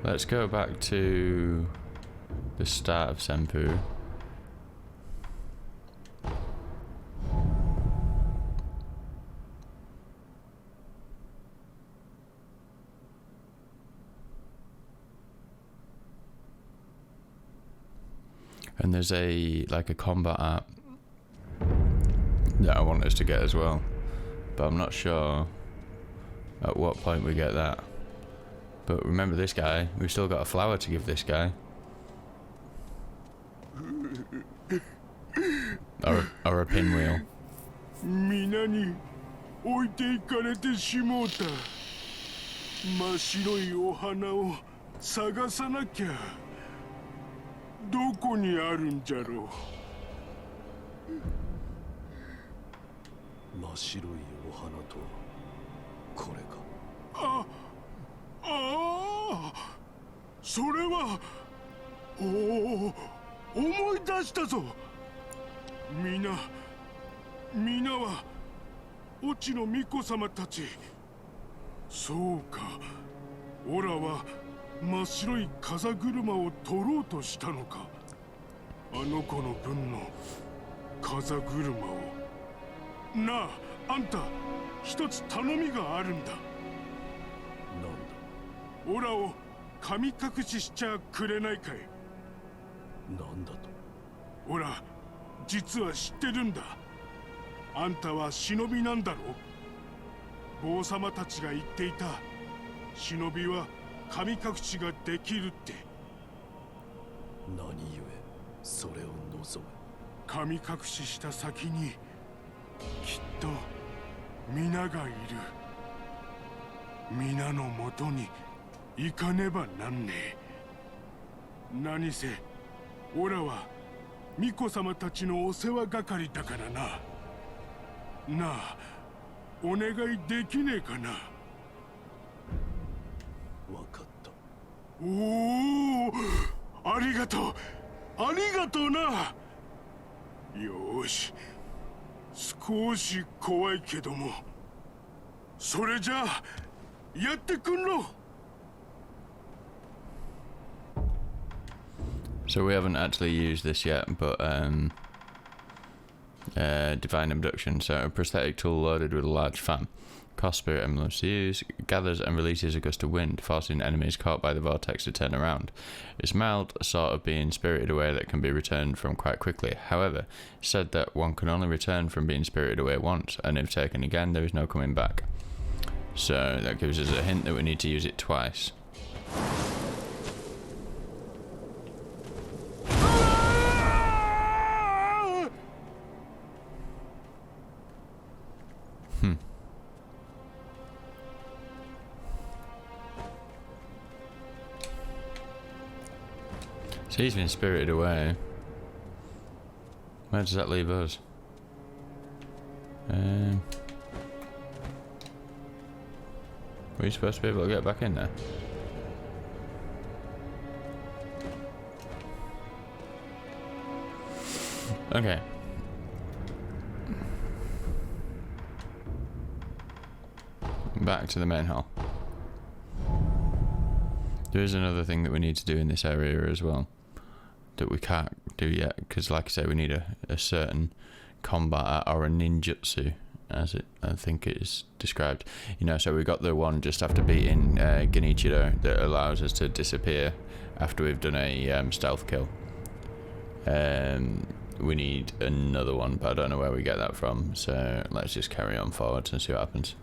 let's go back to the start of Senpu. And there's a combat app that I want us to get as well, but I'm not sure at what point we get that. But remember this guy, we've still got a flower to give this guy. Or a pinwheel. 皆に置いていかれてしもうた。真っ白いお花を探さなきゃ。どこにあるんじゃろう。真っ白いお花とこれか。ああ、それはおお、思い出したぞ。皆は越智の巫女様たち。そうか、オラは真っ白い風車を取ろうとしたのか。あの子の分の風車を。なあ、あんた一つ頼みがあるんだ。なんだ。オラを神隠ししちゃくれないかい。なんだと。オラ実は知ってるんだ。あんたは忍びなんだろう。坊様たちが言っていた。忍びは神隠しができるって。何故それを望む。神隠しした先にきっと皆がいる。皆のもとに行かねばなんねえ。何せオラは巫女様たちのお世話係だからな。なあ、お願いできねえかな。わかった。おお、ありがとう、ありがとうな。よし、少し怖いけども、それじゃあやってくんろ。So we haven't actually used this yet, but divine abduction. So a prosthetic tool loaded with a large fan. Cost spirit emblems to use. Gathers and releases a gust of wind, forcing enemies caught by the vortex to turn around. It's mild, sort of being spirited away that can be returned from quite quickly. However, it's said that one can only return from being spirited away once, and if taken again, there is no coming back. So that gives us a hint that we need to use it twice. So he's been spirited away. Where does that leave us? Were you supposed to be able to get back in there? Okay. Back to the main hall. There is another thing that we need to do in this area as well. that we can't do yet, because like I say, we need a certain combat or a ninjutsu, as I think it is described. You know, so we got the one just after beating Genichiro that allows us to disappear after we've done a stealth kill. We need another one, but I don't know where we get that from, so let's just carry on forwards and see what happens.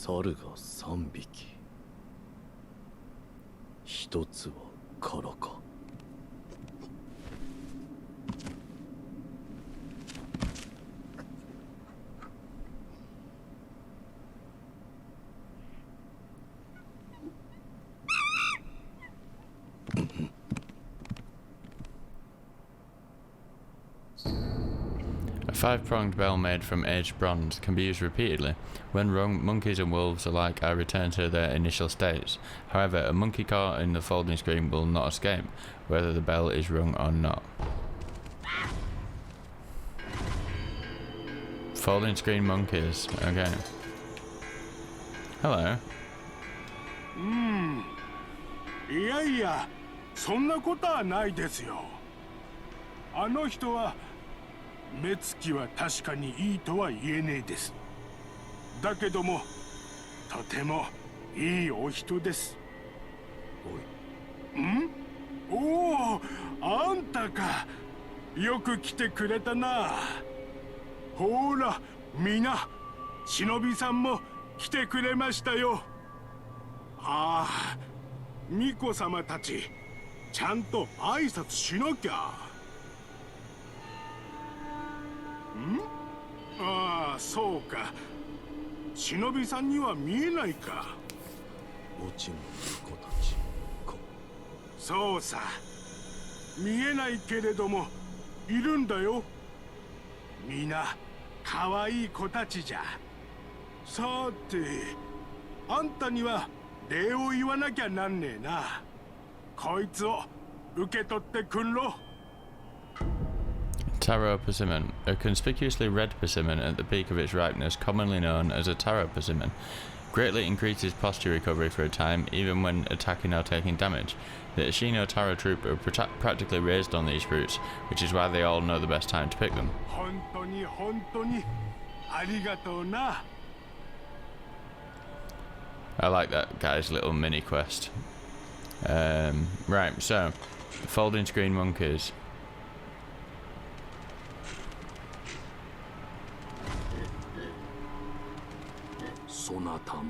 猿が3匹、1つは殻か。A five-pronged bell made from aged bronze can be used repeatedly. When rung, monkeys and wolves alike are returned to their initial states. However, a monkey caught in the folding screen will not escape, whether the bell is rung or not. Folding screen monkeys. Okay. Hello. いやいや、そんなことはないですよ。あの人は目つきは確かにいいとは言えねえです。だけどもとてもいいお人です。おお、あんたか。よく来てくれたな。ほら、みな、忍びさんも来てくれましたよ。ああ、巫女様たち、ちゃんと挨拶しなきゃ。ああ、そうか。忍びさんには見えないか。もちろん巫女たちか。そうさ。見えないけれどもいるんだよ。みな可愛い子たちじゃ。さて、あんたには礼を言わなきゃなんねえな。こいつを受け取ってくんろ。Taro persimmon, a conspicuously red persimmon at the peak of its ripeness, commonly known as a taro persimmon, greatly increases posture recovery for a time, even when attacking or taking damage. The Ashino Taro troop are practically raised on these fruits, which is why they all know the best time to pick them. 本当にありがとうな。I like that guy's little mini quest. Right, so folding screen monkeys. そなたも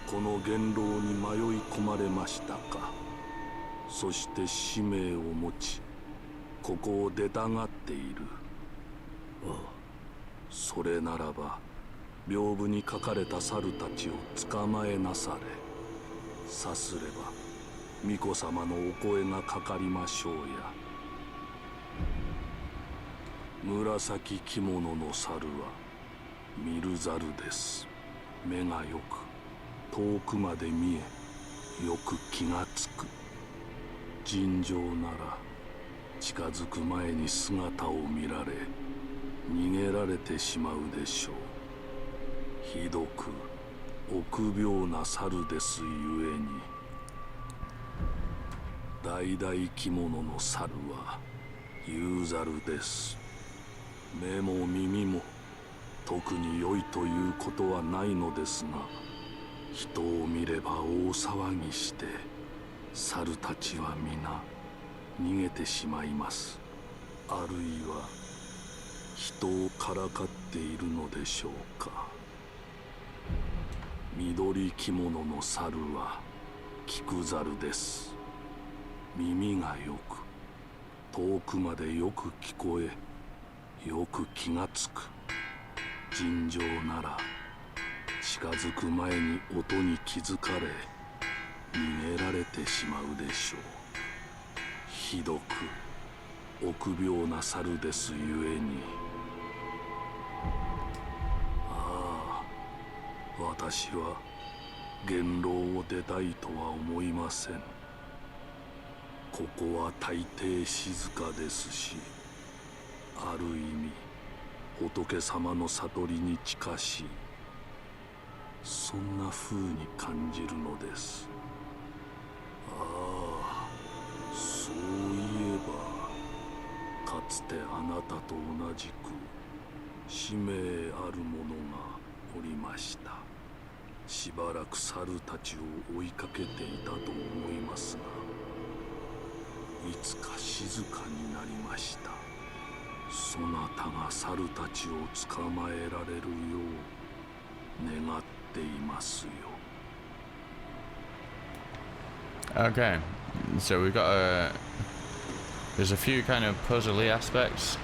この元老に迷い込まれましたか。そして使命を持ちここを出たがっている。ああ、それならば屏風に書かれた猿たちを捕まえなされ。さすれば巫女様のお声がかかりましょうや。紫着物の猿は見る猿です。目がよく遠くまで見え、よく気がつく。尋常なら近づく前に姿を見られ逃げられてしまうでしょう。ひどく臆病な猿ですゆえに。橙着物の猿は有猿です。目も耳も特に良いということはないのですが、人を見れば大騒ぎして猿たちは皆逃げてしまいます。あるいは人をからかっているのでしょうか。緑着物の猿は菊猿です。耳がよく、遠くまでよく聞こえ、よく気がつく。尋常なら近づく前に音に気づかれ逃げられてしまうでしょう。ひどく臆病な猿ですゆえに。ああ、私は元老を出たいとは思いません。ここは大抵静かですし、ある意味仏様の悟りに近しい、そんな風に感じるのです。ああ、そういえばかつてあなたと同じく使命ある者がおりました。しばらく猿たちを追いかけていたと思いますが、いつか静かになりました。そなたが猿たちを捕まえられるよう願っていますよ。 Okay, so we've got there's a few kind of puzzly aspects.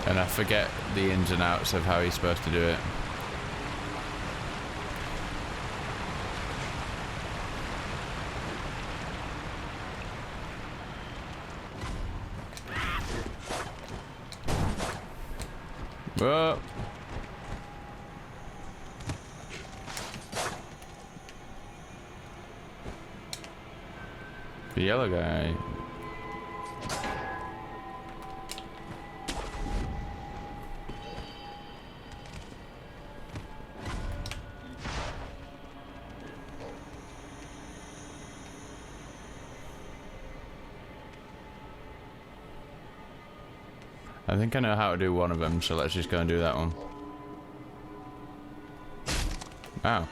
And I forget the ins and outs of how he's supposed to do it. Whoa. The yellow guy. I think I know how to do one of them, so let's just go and do that one. Wow.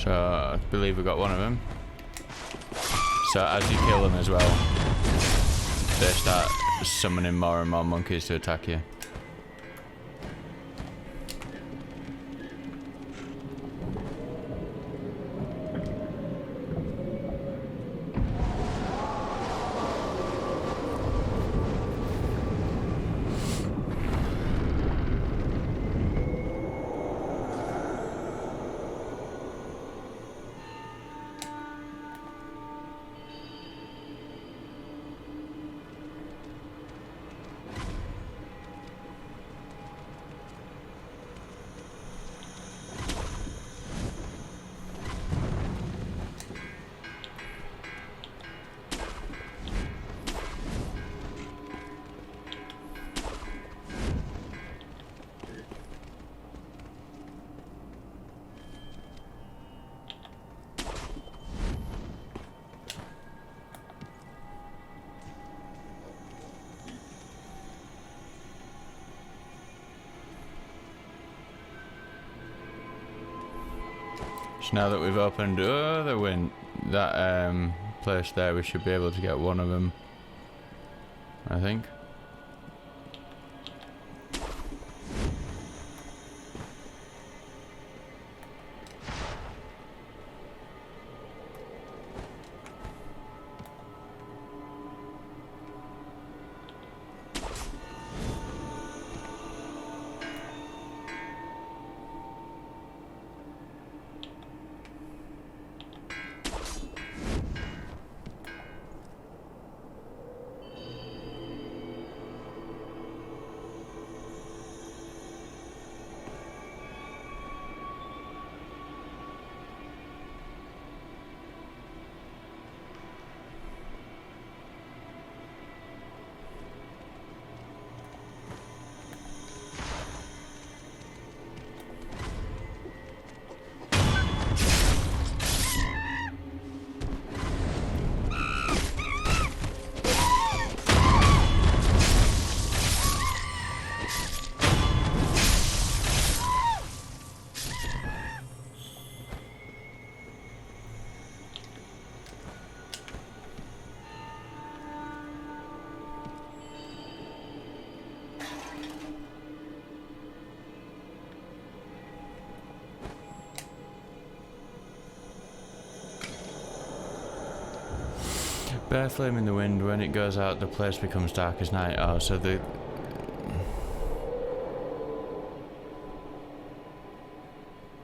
So I believe we got one of them. So as you kill them as well, they start summoning more and more monkeys to attack you. So now that we've opened that place there, we should be able to get one of them, I think. Bare flame in the wind. When it goes out, the place becomes dark as night. Oh, so the...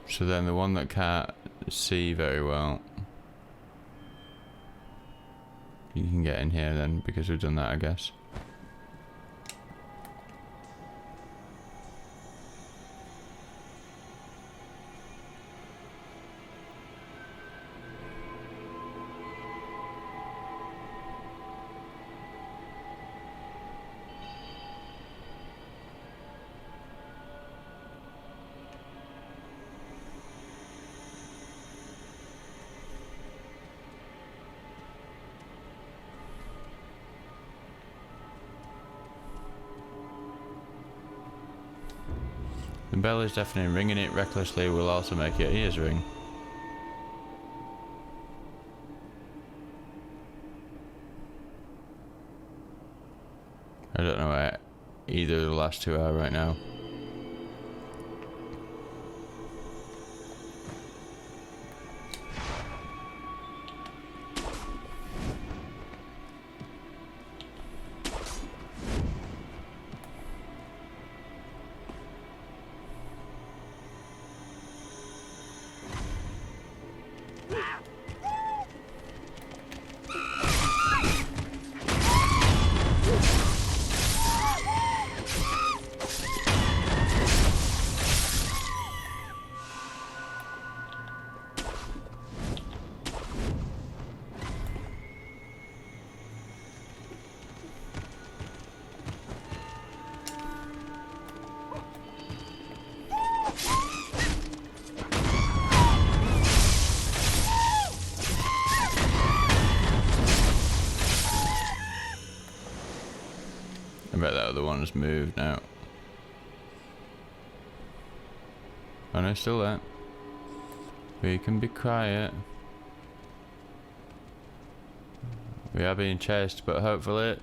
So then the one that can't see very well, you can get in here then, because we've done that, I guess. The bell is deafening. Ringing it recklessly will also make your ears ring. I don't know where either of the last two are right now. I bet that other one's moved now. Oh no, still there. We can be quiet. We are being chased, but hopefully...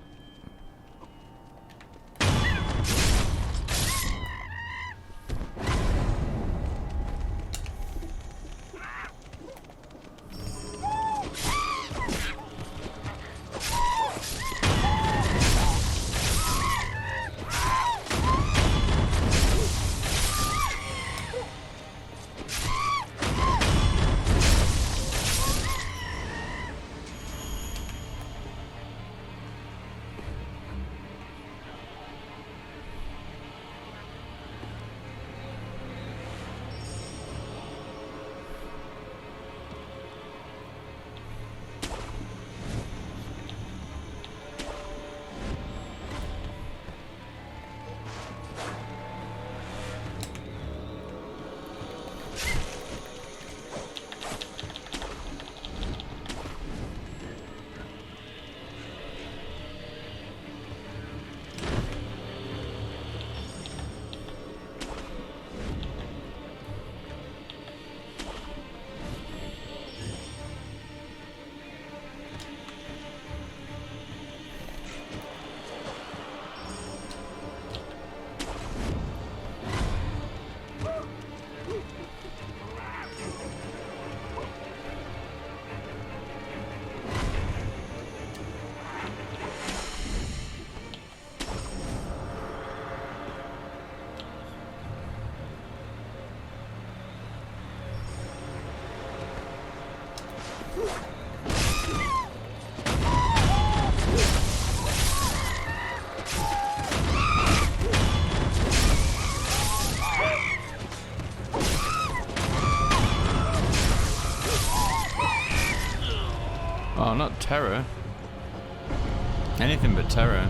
Oh, not terror. Anything but terror.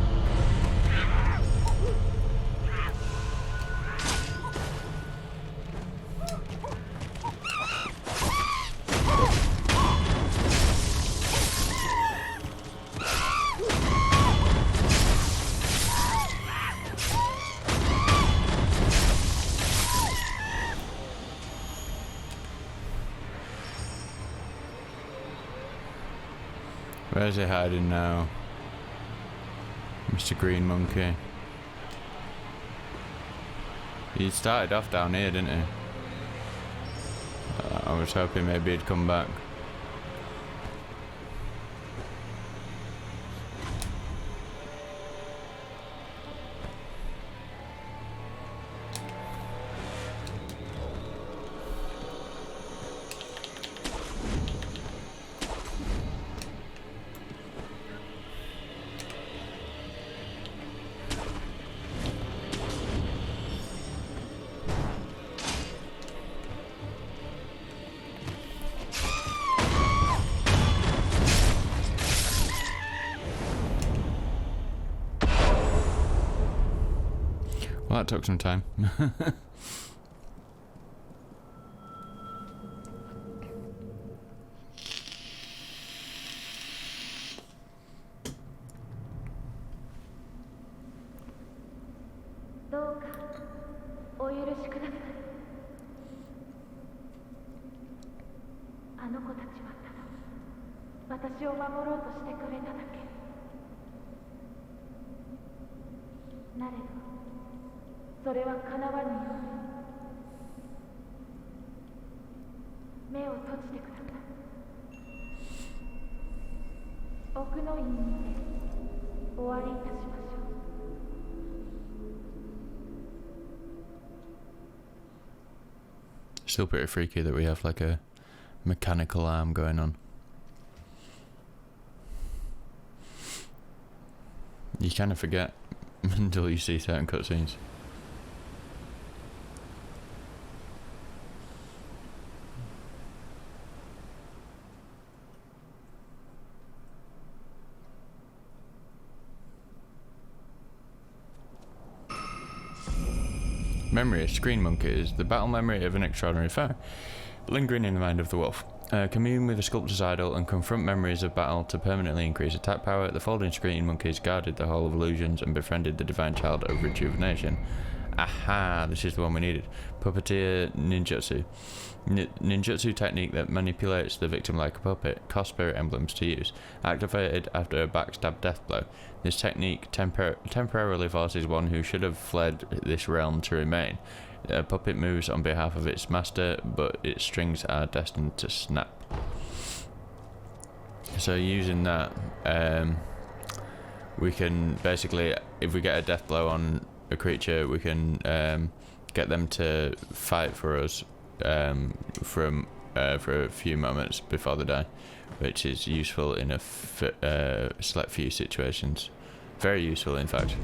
Where's he hiding now? Mr. Green Monkey. He started off down here, didn't he? I was hoping maybe he'd come back. Well, that took some time. どうかお許しください。あの子たちはただ私を守ろうとしてくれただけ。なれどそれは叶わぬように目を閉じてください。奥の院にて終わりいたしましょう。 Still pretty freaky that we have like a mechanical arm going on. You kind of forget until you see certain cutscenes. Memory of screen monkeys, the battle memory of an extraordinary foe, lingering in the mind of the wolf. Commune with the sculptor's idol and confront memories of battle to permanently increase attack power. The folding screen monkeys guarded the Hall of Illusions and befriended the divine child of rejuvenation. Aha, this is the one we needed. Puppeteer ninjutsu. Ninjutsu technique that manipulates the victim like a puppet. Cost spirit emblems to use. Activated after a backstab death blow. This technique temporarily forces one who should have fled this realm to remain. A puppet moves on behalf of its master, but its strings are destined to snap. So using that, we can basically, if we get a death blow on a creature, we can get them to fight for us for a few moments before they die, which is useful in a select few situations. Very useful, in fact.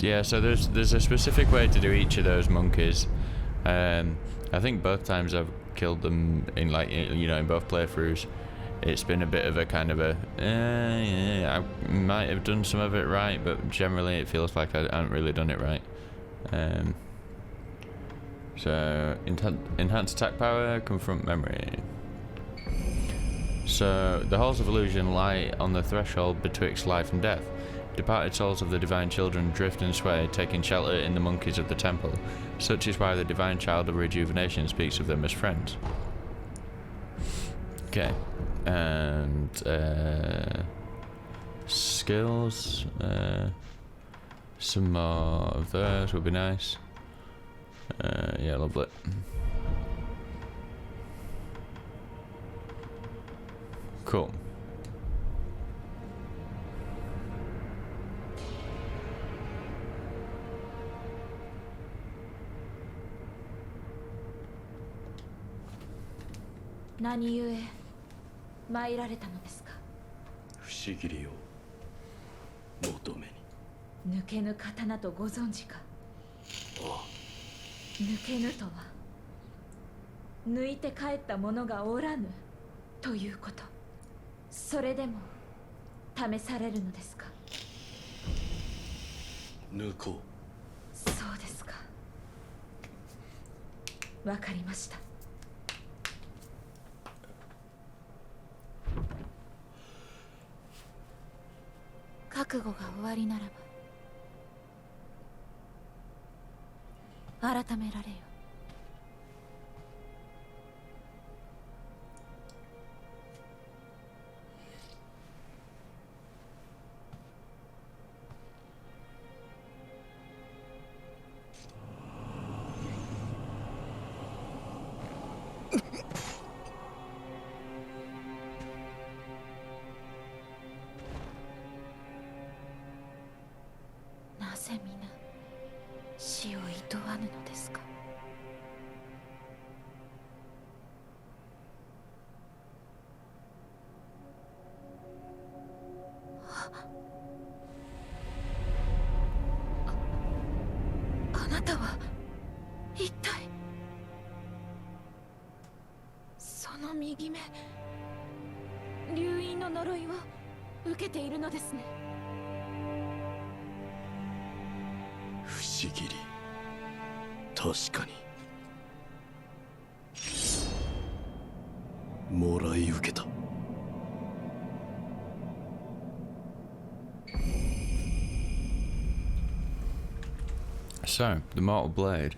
Yeah, so there's a specific way to do each of those monkeys. I think both times I've killed them in, like, you know, in both playthroughs, it's been a bit of a kind of a I might have done some of it right, but generally it feels like I haven't really done it right. So enhanced attack power, confront memory. So the halls of illusion lie on the threshold betwixt life and death. Departed souls of the divine children drift and sway, taking shelter in the monkeys of the temple. Such is why the divine child of rejuvenation speaks of them as friends. Okay, and skills. Some more of those would be nice. Yeah, lovely. Cool. What故参られたのですか。不思議りを求めに。抜けぬ刀とご存知か。ああ。抜けぬとは抜いて帰った者がおらぬということ。それでも試されるのですか。抜こう。そうですか。わかりました。覚悟が終わりならば改められよ。なぜ皆死を厭わぬのですか。あなたは一体。その右目、流受けているのですね。不思議り確かにもらい受けた。So, the mortal blade,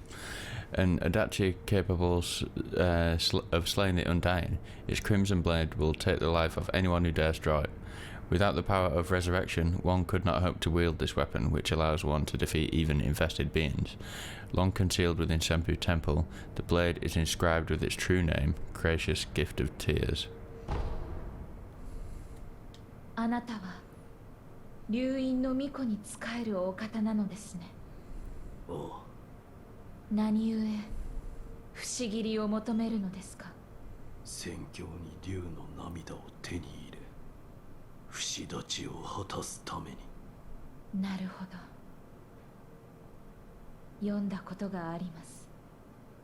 an adachi capable of slaying the undying, its crimson blade will take the life of anyone who dares draw it. Without the power of resurrection, one could not hope to wield this weapon, which allows one to defeat even infested beings. Long concealed within Senpu Temple, the blade is inscribed with its true name, Gracious Gift of Tears. あなたは流院の巫女に仕えるお方なのですね。おう、何故不思議りを求めるのですか。戦況に竜の涙を手に入れ、不死立ちを果たすために。なるほど。読んだことがあります。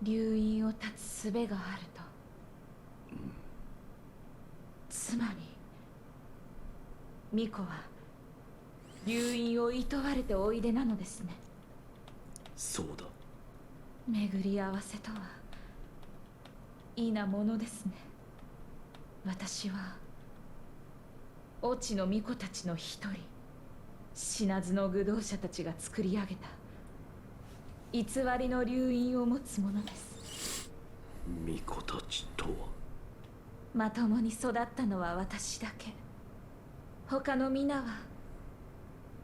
流院を断つ術があると。つまり巫女は流院を厭われておいでなのですね。そうだ。巡り合わせとは異なものですね。私は越智の巫女たちの一人、死なずの愚道者たちが作り上げた偽りの流院を持つものです。巫女たちとはまともに育ったのは私だけ。他の皆は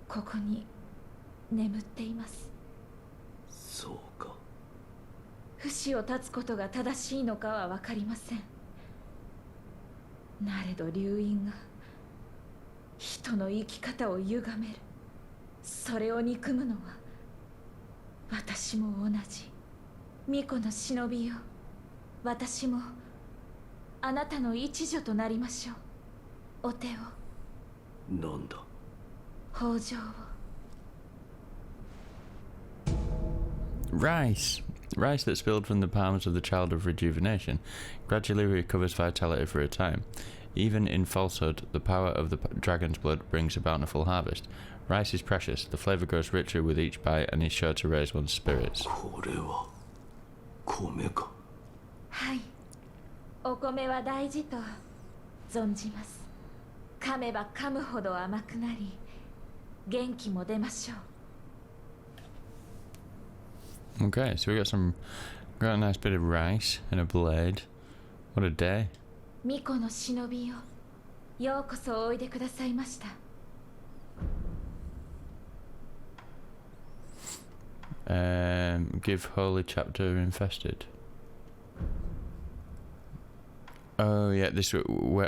ここに眠っています。そうか。不死を断つことが正しいのかは分かりません。なれど流院が人の生き方を歪める、それを憎むのは私も同じ。巫女の忍びよ、私もあなたの一助となりましょう。お手を。なんだ。北条を。Rice! Rice that spilled from the palms of the child of rejuvenation gradually recovers vitality for a time. Even in falsehood, the power of the dragon's blood brings a bountiful harvest. Rice is precious, the flavour grows richer with each bite and is sure to raise one's spirits. これは米か。はい、お米は大事と存じます。噛めば噛むほど甘くなり、元気も出ましょう。Okay, so we got a nice bit of rice and a blade. What a day. 巫女の忍びよ、ようこそおいでくださいました。Give holy chapter infested. Oh yeah,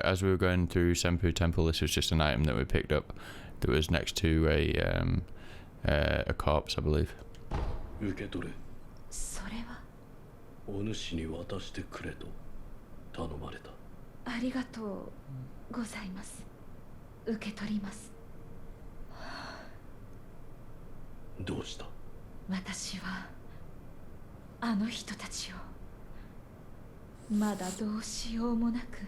as we were going through Senpu Temple, this was just an item that we picked up that was next to a corpse, I believe. 受け取れ。それは。お主に渡してくれと頼まれた。ありがとうございます。受け取ります。どうした。私はあの人たちをまだどうしようもなく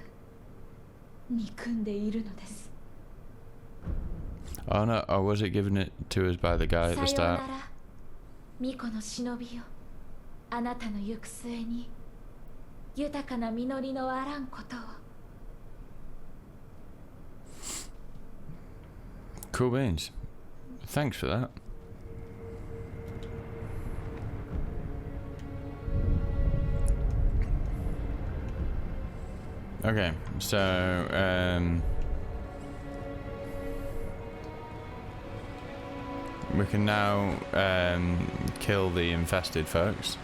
憎んでいるのです。Oh no, or was it given it to us by the guy at the さよう start? なら、巫女の忍びよ。あなたの行く末に豊かな実りのあらんことを。Cool beans. Thanks for that. Okay, so we can now kill the infested folks,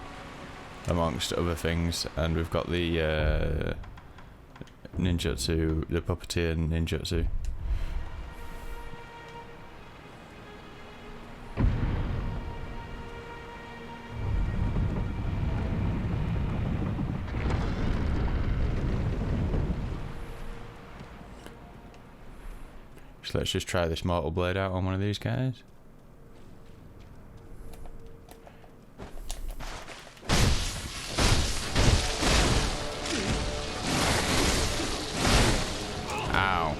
amongst other things, and we've got the ninjutsu, the puppeteer ninjutsu. So let's just try this mortal blade out on one of these guys. Ow.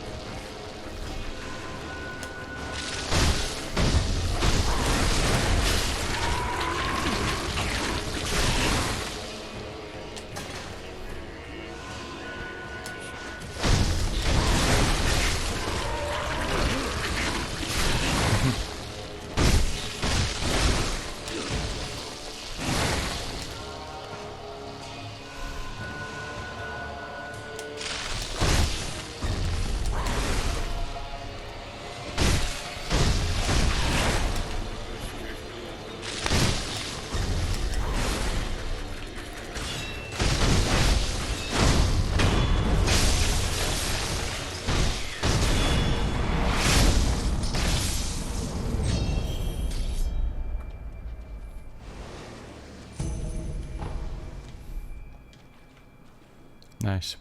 Nice.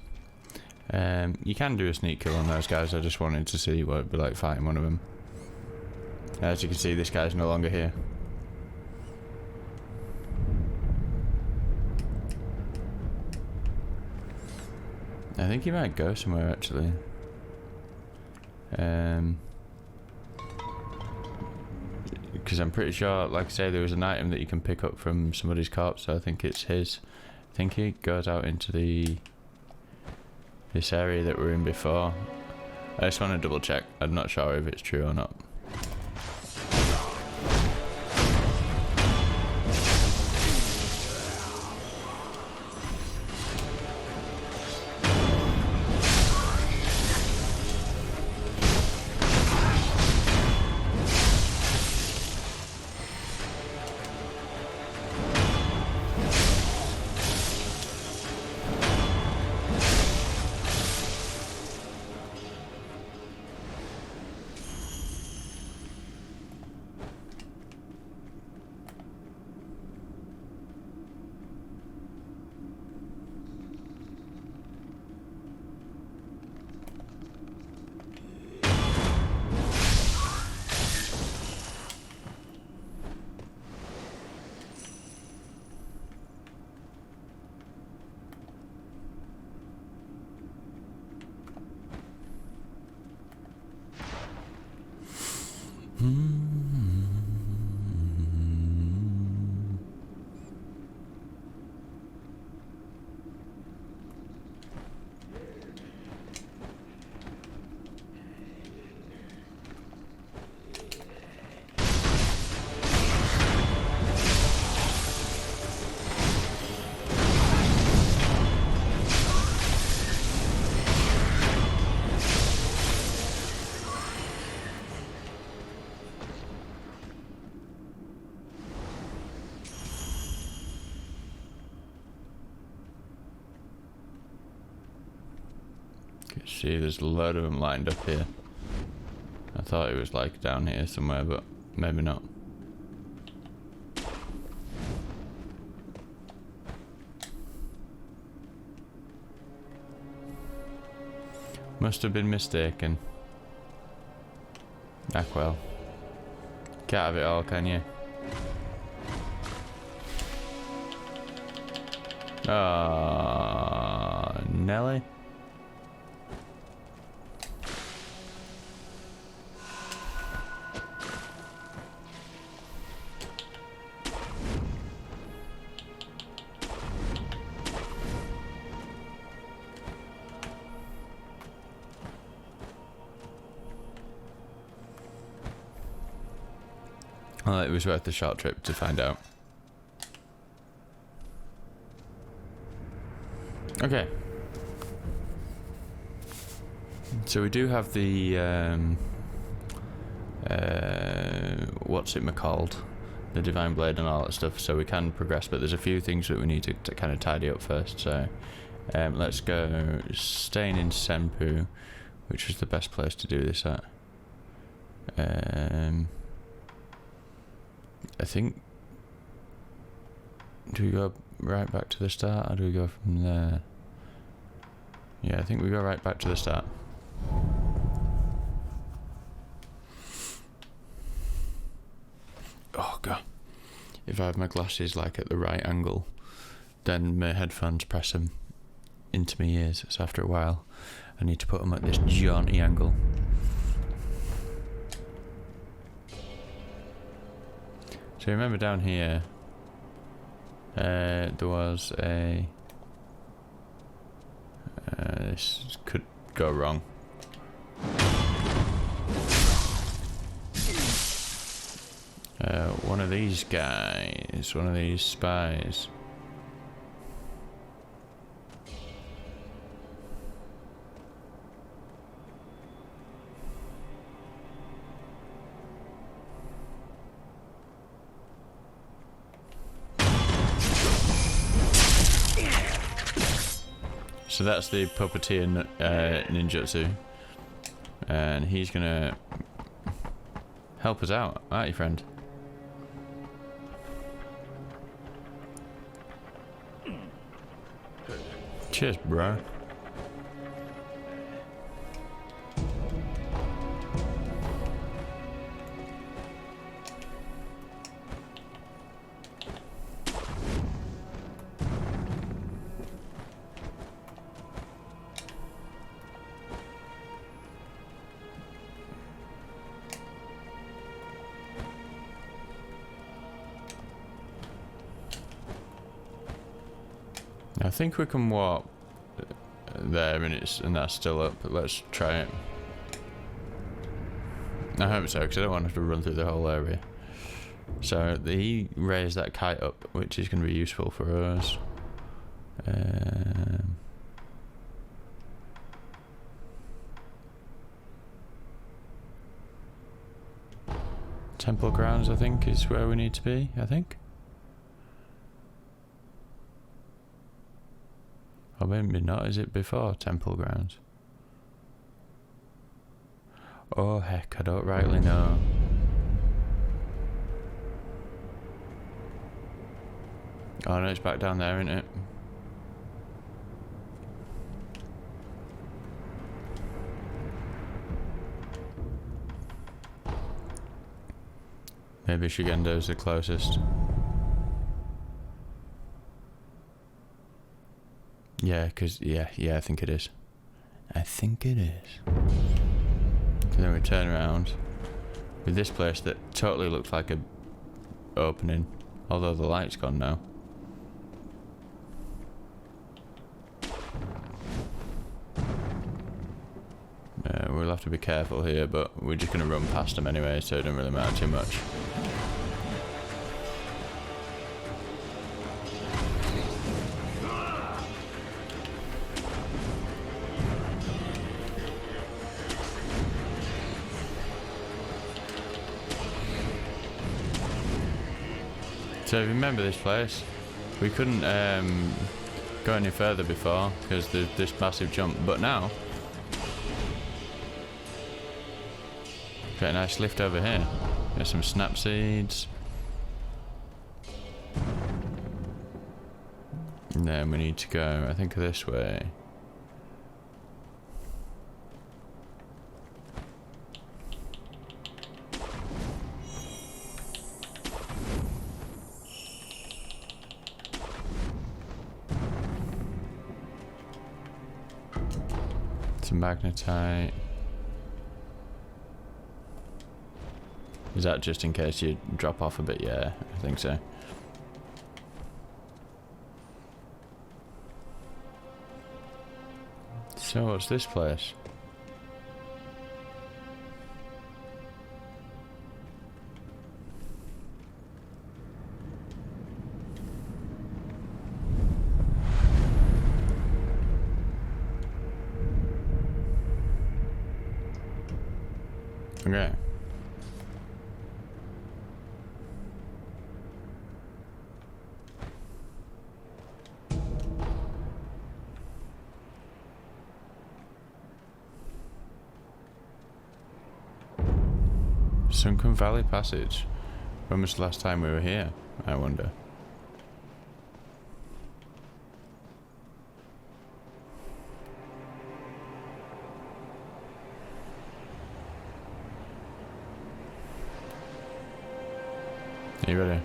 You can do a sneak kill on those guys. I just wanted to see what it'd be like fighting one of them. As you can see, this guy's no longer here. I think he might go somewhere actually. Because I'm pretty sure, like I say, there was an item that you can pick up from somebody's corpse, so I think it's his. I think he goes out into this area that we're in before. I just want to double check. I'm not sure if it's true or not. See, there's a load of them lined up here. I thought it was like down here somewhere, but maybe not. Must have been mistaken. Ah, well. Can't have it all, can you? Ah, Nelly. Well, it was worth the short trip to find out. Okay. So we do have the what's it called? The Divine Blade and all that stuff, so we can progress, but there's a few things that we need to kind of tidy up first. So let's go staying in Senpu, which was the best place to do this at. I think, do we go right back to the start, or do we go from there? Yeah, I think we go right back to the start. Oh god. If I have my glasses like at the right angle, then my headphones press them into my ears, so after a while I need to put them at this jaunty angle. So remember down here, there was a... this could go wrong. One of these guys, one of these spies. So that's the puppeteer ninjutsu, and he's gonna help us out, aren't you, friend? Cheers, bro. I think we can walk there and that's still up. Let's try it. I hope so, because I don't want to have to run through the whole area. So he raised that kite up, which is going to be useful for us. Temple grounds, I think, is where we need to be, I think. Or maybe not, is it before temple grounds? Oh heck, I don't rightly know. Oh no, it's back down there, isn't it? Maybe Shigendo's the closest. Yeah, I think it is. I think it is. So then we turn around with this place that totally looks like a opening, although the light's gone now. We'll have to be careful here, but we're just going to run past them anyway, so it doesn't really matter too much. So if you remember this place, we couldn't go any further before because there's this massive jump, but now got a nice lift over here. There's some snap seeds. And then we need to go, I think, this way. Some magnetite. Is that just in case you drop off a bit? Yeah, I think so. So what's this place? Okay. Sunken Valley Passage. When was the last time we were here, I wonder? Are you ready?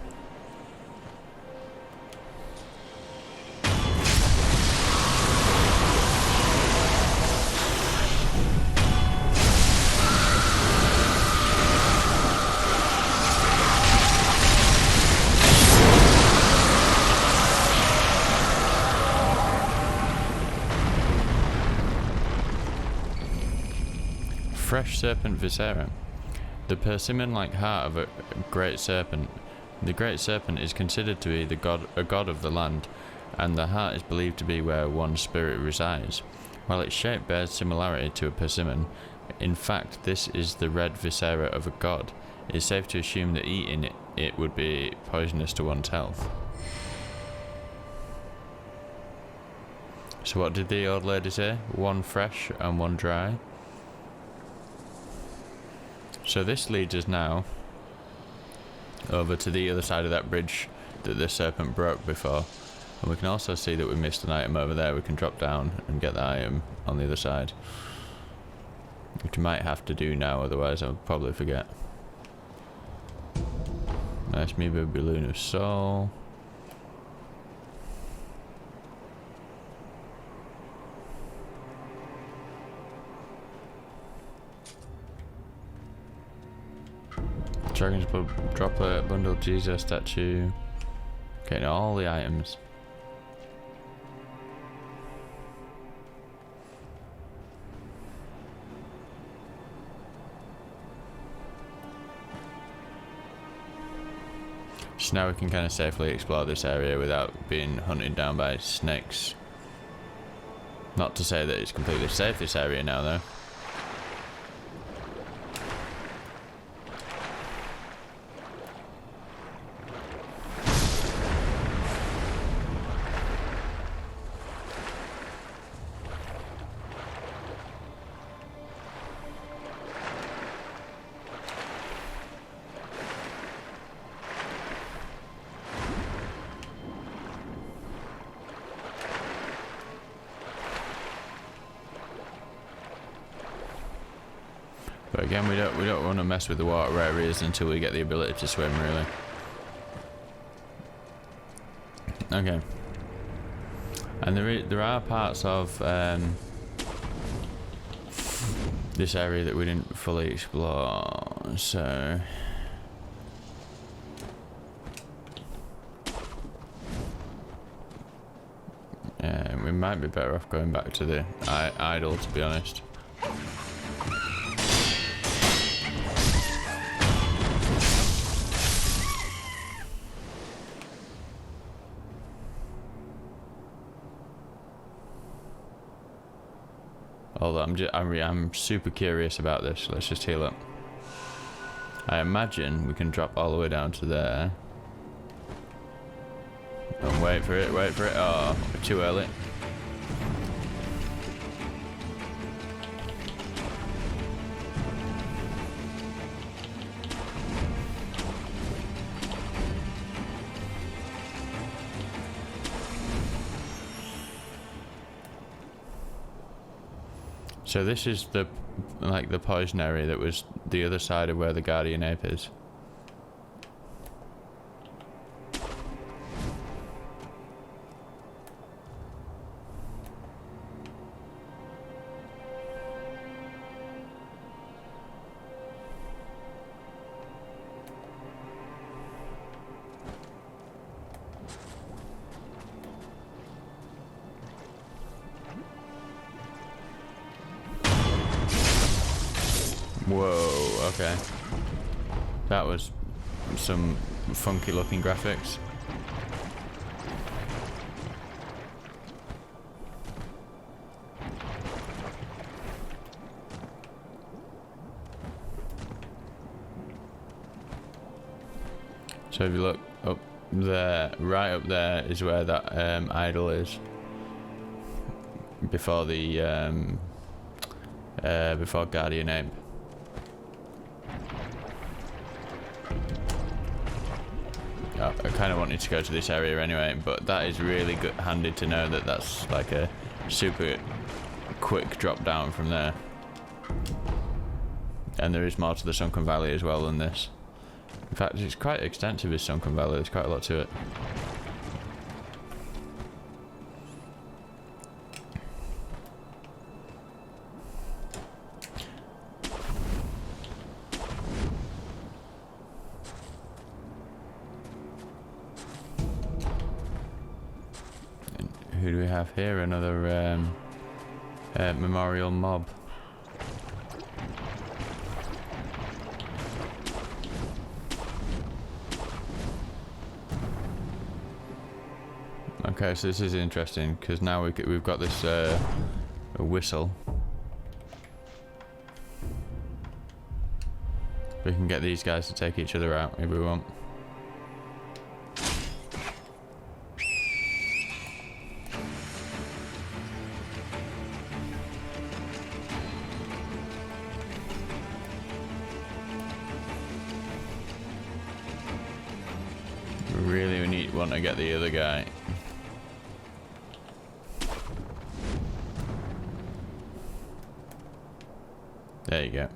Fresh serpent viscera. The persimmon-like heart of a great serpent. The great serpent is considered to be a god of the land, and the heart is believed to be where one's spirit resides. While its shape bears similarity to a persimmon, in fact this is the red viscera of a god. It is safe to assume that eating it would be poisonous to one's health. So what did the old lady say? One fresh and one dry. So this leads us now over to the other side of that bridge that the serpent broke before, and we can also see that we missed an item over there. We can drop down and get the item on the other side, which we might have to do now, otherwise I'll probably forget. Nice Meebo Balloon of Soul. Dragon's Blood Droplet, Bundle Jesus statue. Getting all the items. So now we can kind of safely explore this area without being hunted down by snakes. Not to say that it's completely safe, this area now, though. But again, we don't want to mess with the water areas until we get the ability to swim, really. Okay. And there are parts of this area that we didn't fully explore, so yeah, we might be better off going back to the idol, to be honest. Although I'm super curious about this. Let's just heal up. I imagine we can drop all the way down to there. And wait for it, wait for it. Oh, we're too early. So this is the poison area that was the other side of where the guardian ape is. Whoa, okay. That was some funky looking graphics. So if you look up there, right up there is where that idol is. Before the before Guardian Ape. I kind of wanted to go to this area anyway, but that is really good, handy to know that that's like a super quick drop down from there. And there is more to the Sunken Valley as well than this. In fact, it's quite extensive, this Sunken Valley. There's quite a lot to it. Who do we have here? Another memorial mob. Okay, so this is interesting because now we've got this a whistle. We can get these guys to take each other out if we want. We want to get the other guy. There you go.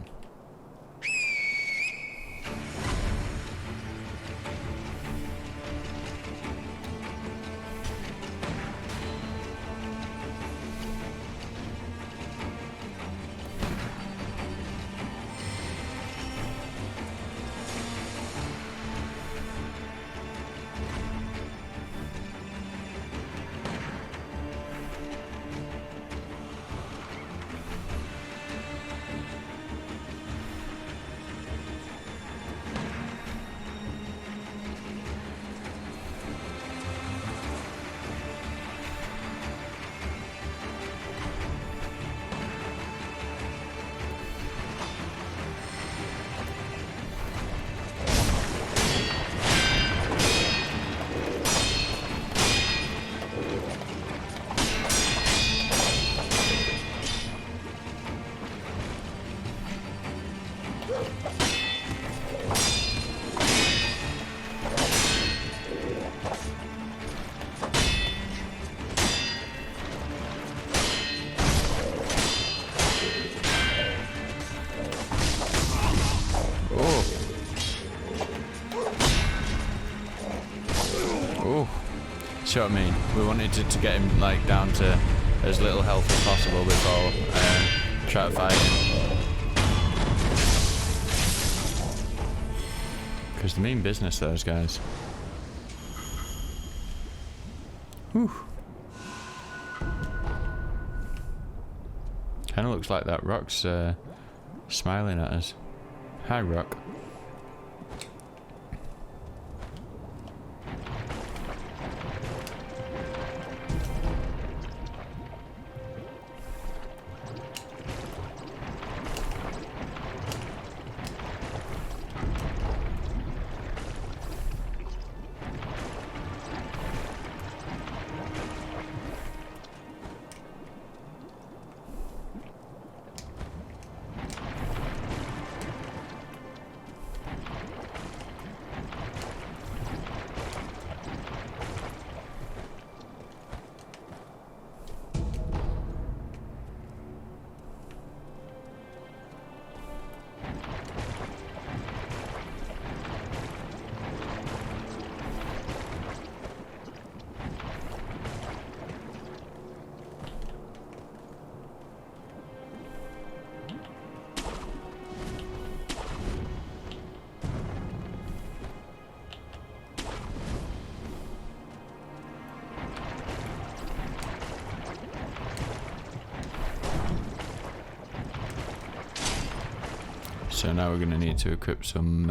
see what I mean? We wanted to get him like down to as little health as possible before try to fight him. Because they mean business, those guys. Whew. Kind of looks like that rock's smiling at us. Hi, rock. So now we're going to need to equip some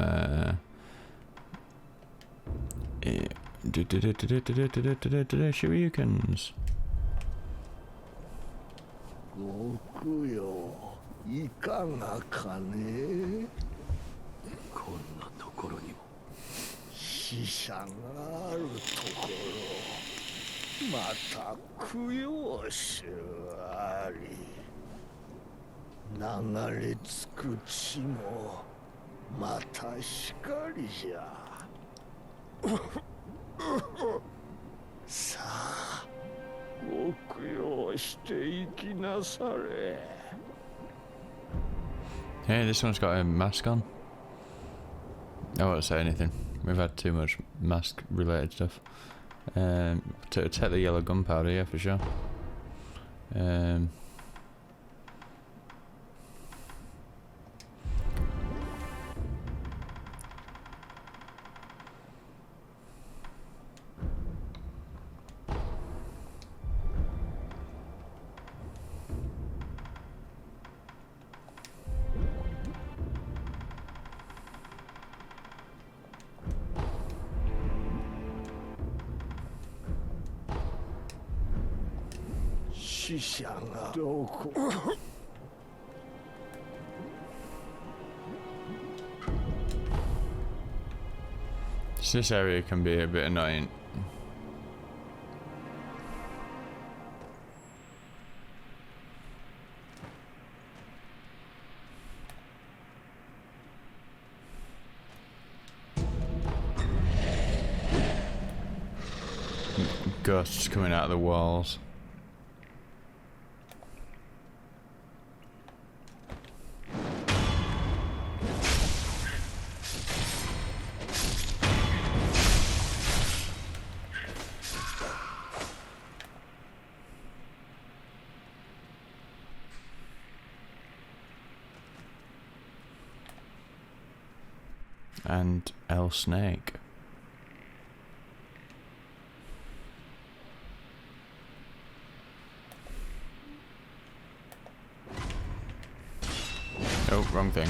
shurikens. 僕よ、いかがかね。こんなところにも死者があるところ、また供養しあり。流れ着く血もまた光じゃ。さあ、ご供養していきなされ。Hey, this one's got a mask on. I won't say anything. We've had too much mask-related stuff. To take the yellow gunpowder, yeah, for sure. This area can be a bit annoying. Ghosts coming out of the walls. And L Snake. Oh, wrong thing.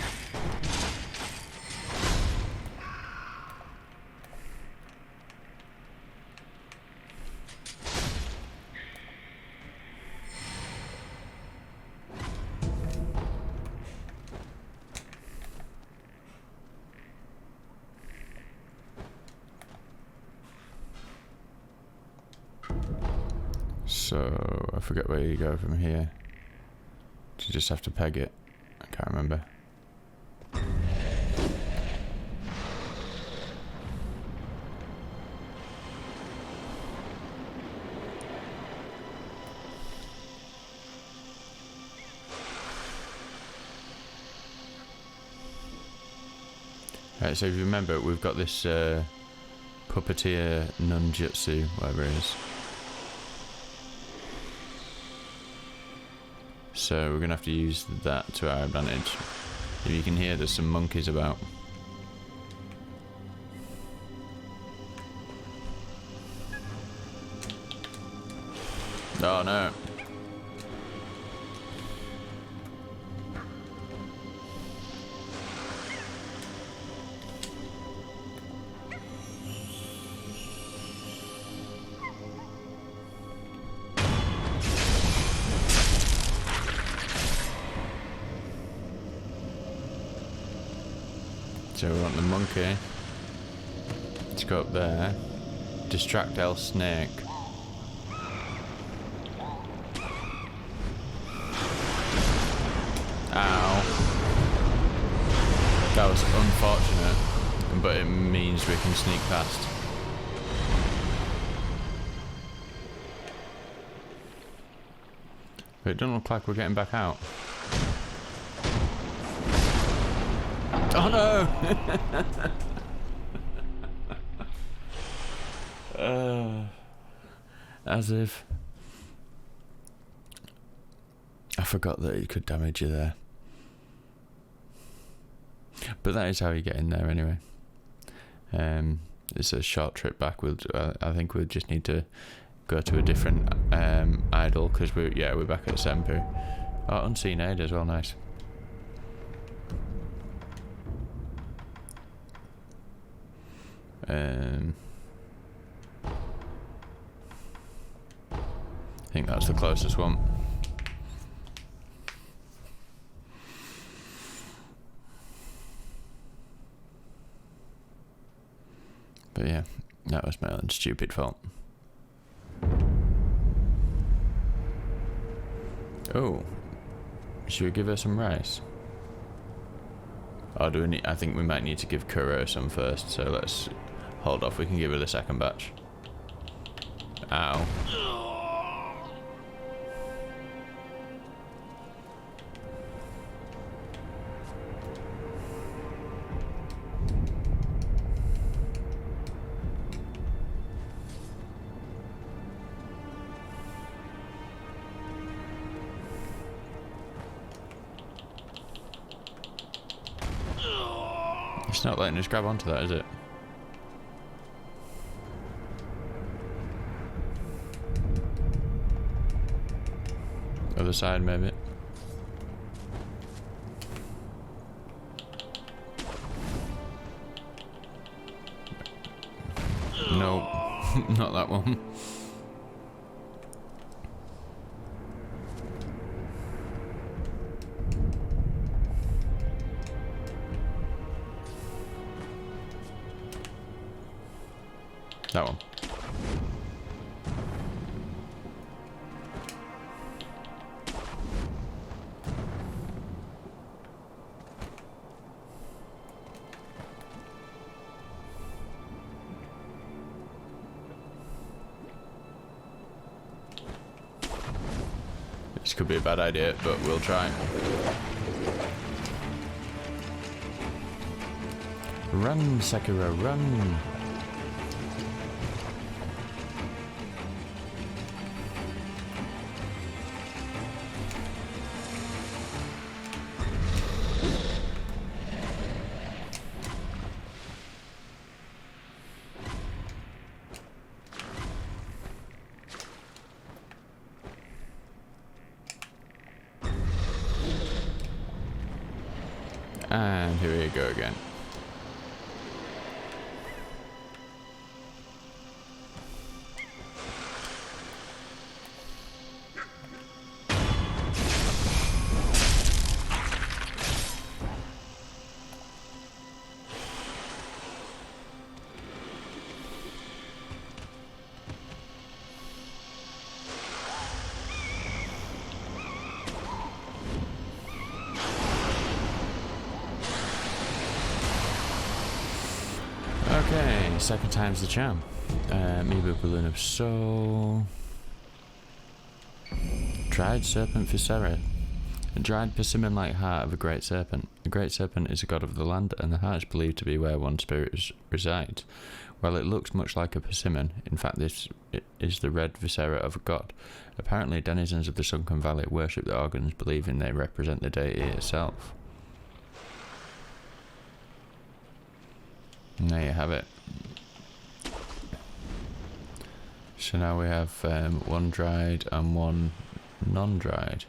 So, I forget where you go from here. You just have to peg it. I can't remember. Right, so if you remember, we've got this Puppeteer Nunjutsu, whatever it is. So we're gonna have to use that to our advantage. If you can hear, there's some monkeys about. Oh no. So we want the monkey to go up there, distract El Snake. Ow. That was unfortunate, but it means we can sneak past. But it doesn't look like we're getting back out. Oh no! As if I forgot that it could damage you there. But that is how you get in there anyway. It's a short trip back. I think we'll just need to go to a different idol because we're back at Sempu. Oh, unseen aid as well, nice. I think that's the closest one. But yeah, that was my own stupid fault. Oh, should we give her some rice? Or do we need, I think we might need to give Kuro some first, so let's hold off. We can give her the second batch. Ow. It's not letting us grab onto that, is it? Other side, maybe. No, not that one. That one. This could be a bad idea, but we'll try. Run, Sekiro, run! And here we go again. Okay, second time's the charm. Amiibo Balloon of Soul. Dried Serpent Viscera. A dried persimmon-like heart of a great serpent. A great serpent is a god of the land, and the heart is believed to be where one spirit resides. While it looks much like a persimmon, in fact this is the red viscera of a god. Apparently denizens of the sunken valley worship the organs, believing they represent the deity itself. And there you have it. So now we have one dried and one non-dried.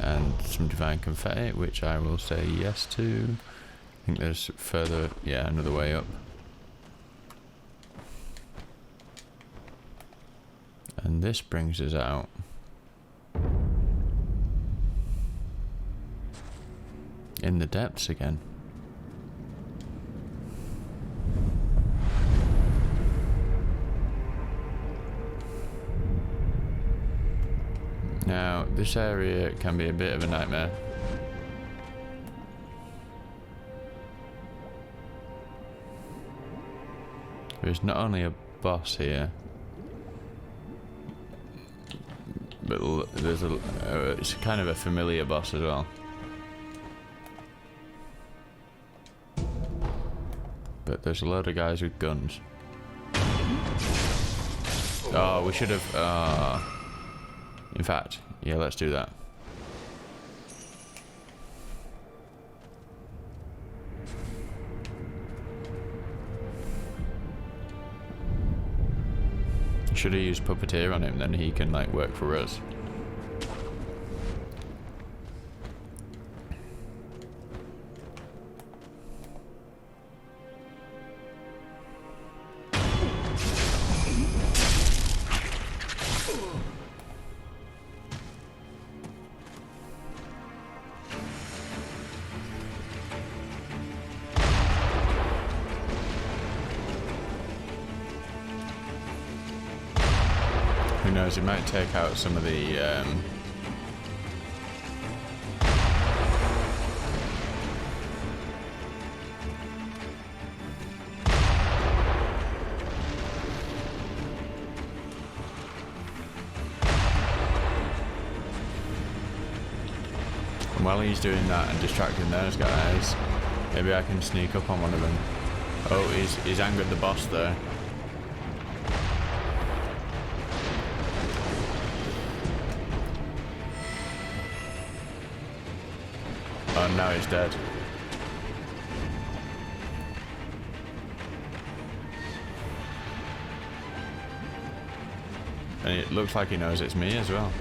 And some divine confetti, which I will say yes to. I think there's further, yeah, another way up. And this brings us out. In the depths again. Now, this area can be a bit of a nightmare. There's not only a boss here, but there's it's kind of a familiar boss as well. But there's a load of guys with guns. Oh, we should have... in fact, yeah, let's do that. Should have used Puppeteer on him, then he can like work for us. Who knows, it might take out some of the and while he's doing that and distracting those guys, maybe I can sneak up on one of them. Oh, he's angered the boss there. Oh, now he's dead. And it looks like he knows it's me as well.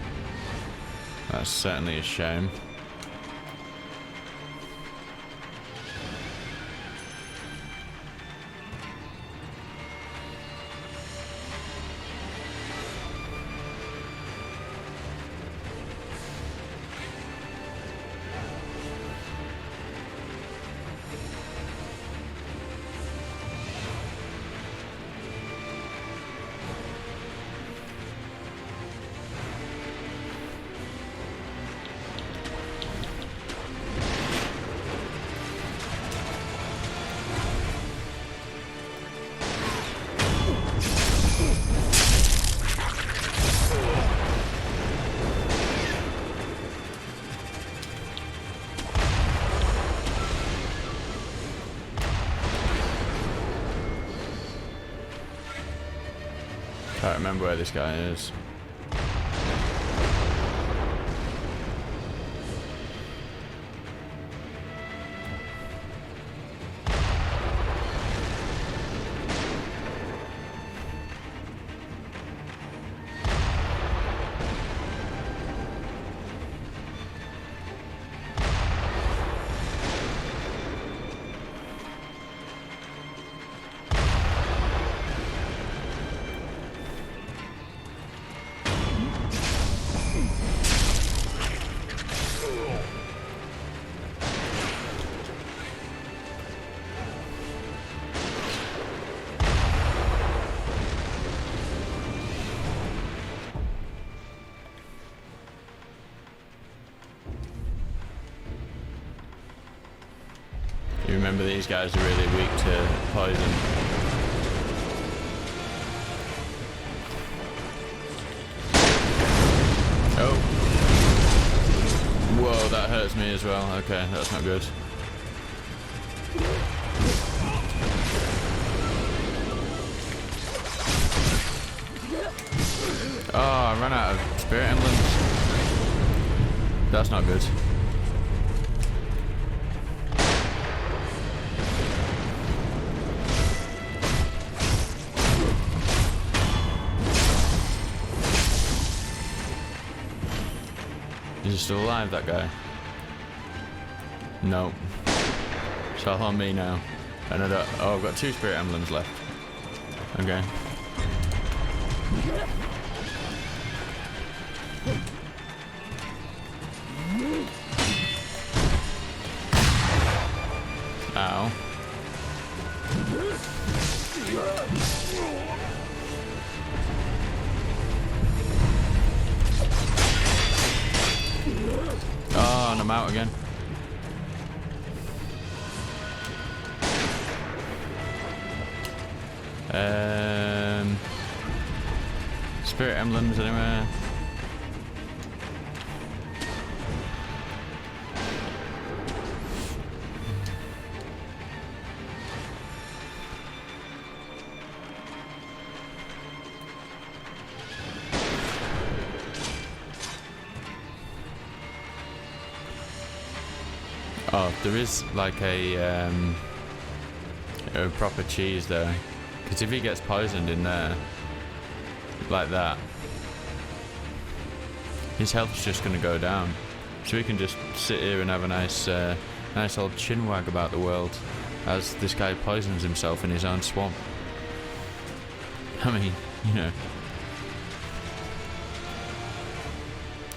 That's certainly a shame. Can't remember where this guy is. You remember these guys are really weak to poison. me as well. Okay, that's not good. Oh, I ran out of spirit emblems. That's not good. Is he still alive, that guy? No. It's all on me now. And I don't, oh, I've got 2 spirit emblems left. Okay. Ow. Oh, and I'm out again. Spirit emblems anywhere? Oh, there is like a proper cheese there. Because if he gets poisoned in there, like that, his health's just going to go down. So we can just sit here and have a nice old chinwag about the world as this guy poisons himself in his own swamp. I mean, you know.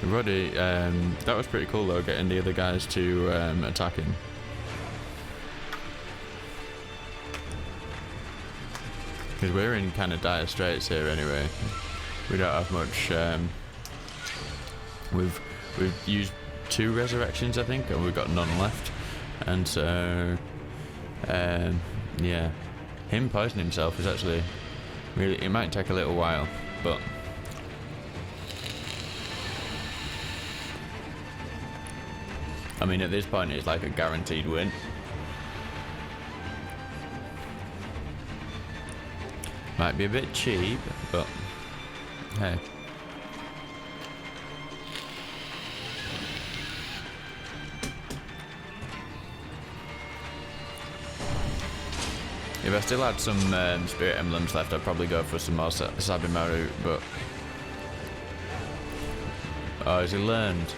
Roddy, that was pretty cool though, getting the other guys to attack him. Because we're in kind of dire straits here anyway. We don't have much. We've used 2 resurrections, I think, and we've got none left. And so, yeah, him poisoning himself is actually really. It might take a little while, but. I mean, at this point, it's like a guaranteed win. Might be a bit cheap, but hey. If I still had some spirit emblems left, I'd probably go for some more Sabimaru, but. Oh, has he learned?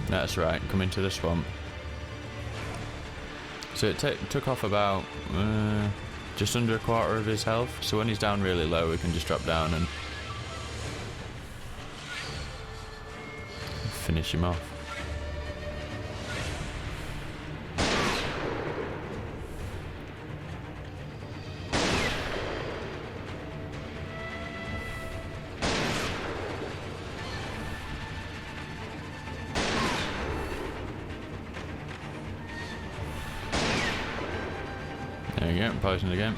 That's right, come into the swamp. So it took off about just under a quarter of his health. So when he's down really low, we can just drop down and finish him off. There you go, poisoned again.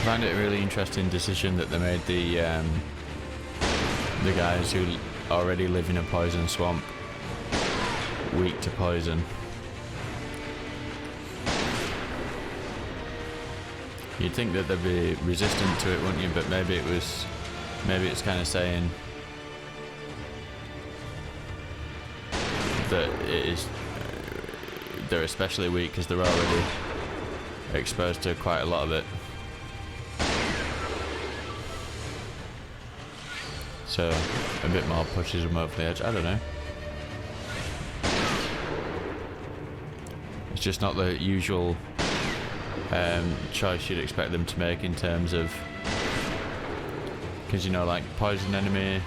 find it a really interesting decision that they made the guys who already live in a poison swamp weak to poison. You'd think that they'd be resistant to it, wouldn't you? But maybe it's kind of saying that they're especially weak because they're already exposed to quite a lot of it. So a bit more pushes them over the edge. I don't know. It's just not the usual choice you'd expect them to make in terms of, because you know, like poison enemy,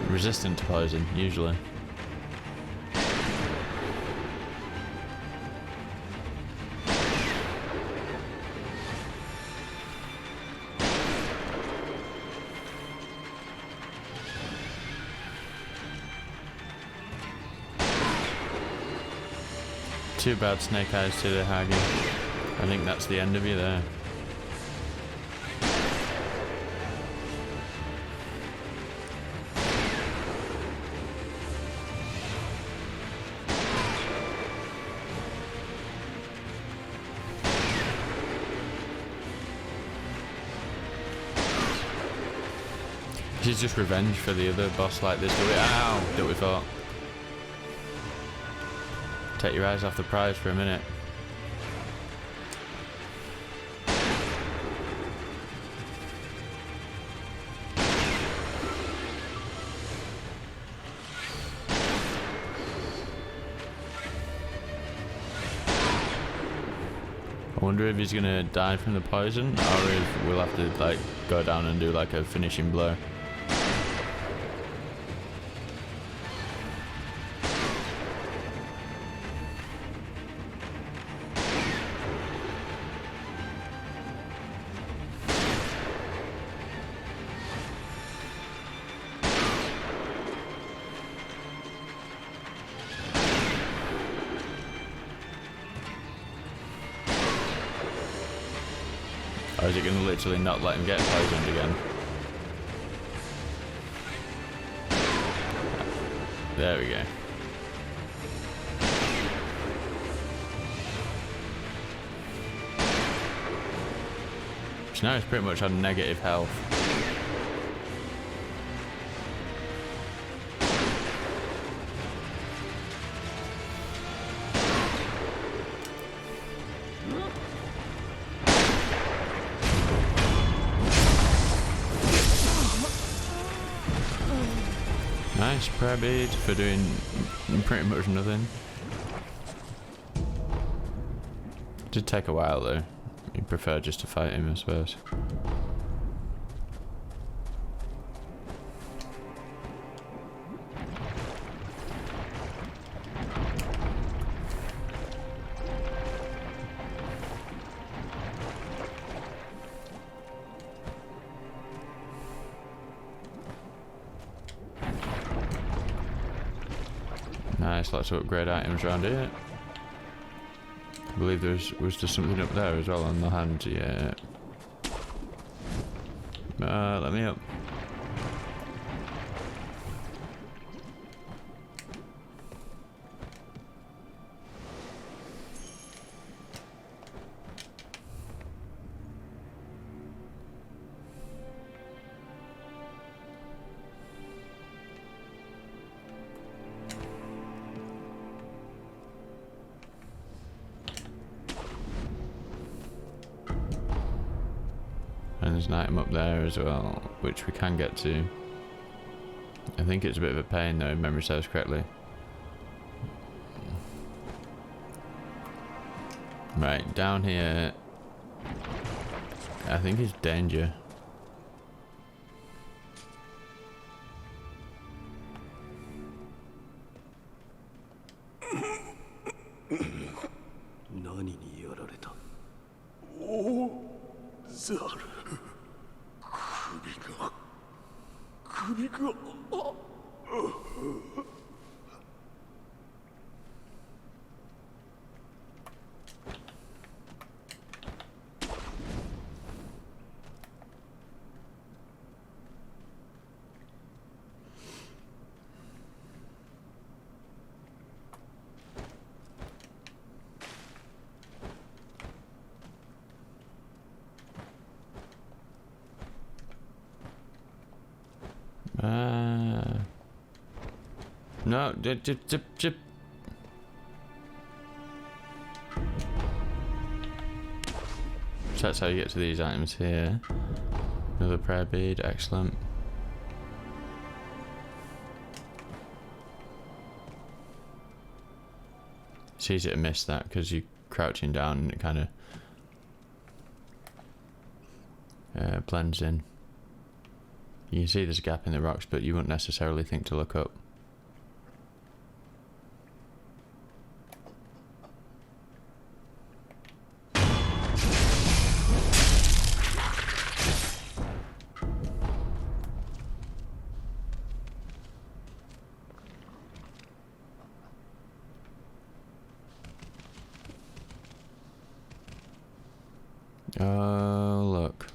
resistant to poison usually. Too bad, Snake Eyes to the Hagi. I think that's the end of you there. This is just revenge for the other boss like this that we fought. Take your eyes off the prize for a minute. I wonder if he's gonna die from the poison, or if we'll have to like go down and do like a finishing blow. Or is it going to literally not let him get poisoned again? There we go. So now he's pretty much on negative health. Nice prayer bead for doing pretty much nothing. Did take a while though. You prefer just to fight him, I suppose. Nice, lots of upgrade items around here. I believe was there something up there as well on the hand, yeah. Let me up. And there's an item up there as well, which we can get to. I think it's a bit of a pain though, if memory serves correctly. Right, down here, I think it's danger. No, So that's how you get to these items here. Another prayer bead, excellent. It's easy to miss that because you're crouching down and it kind of blends in. You can see there's a gap in the rocks, but you wouldn't necessarily think to look up. Oh, look.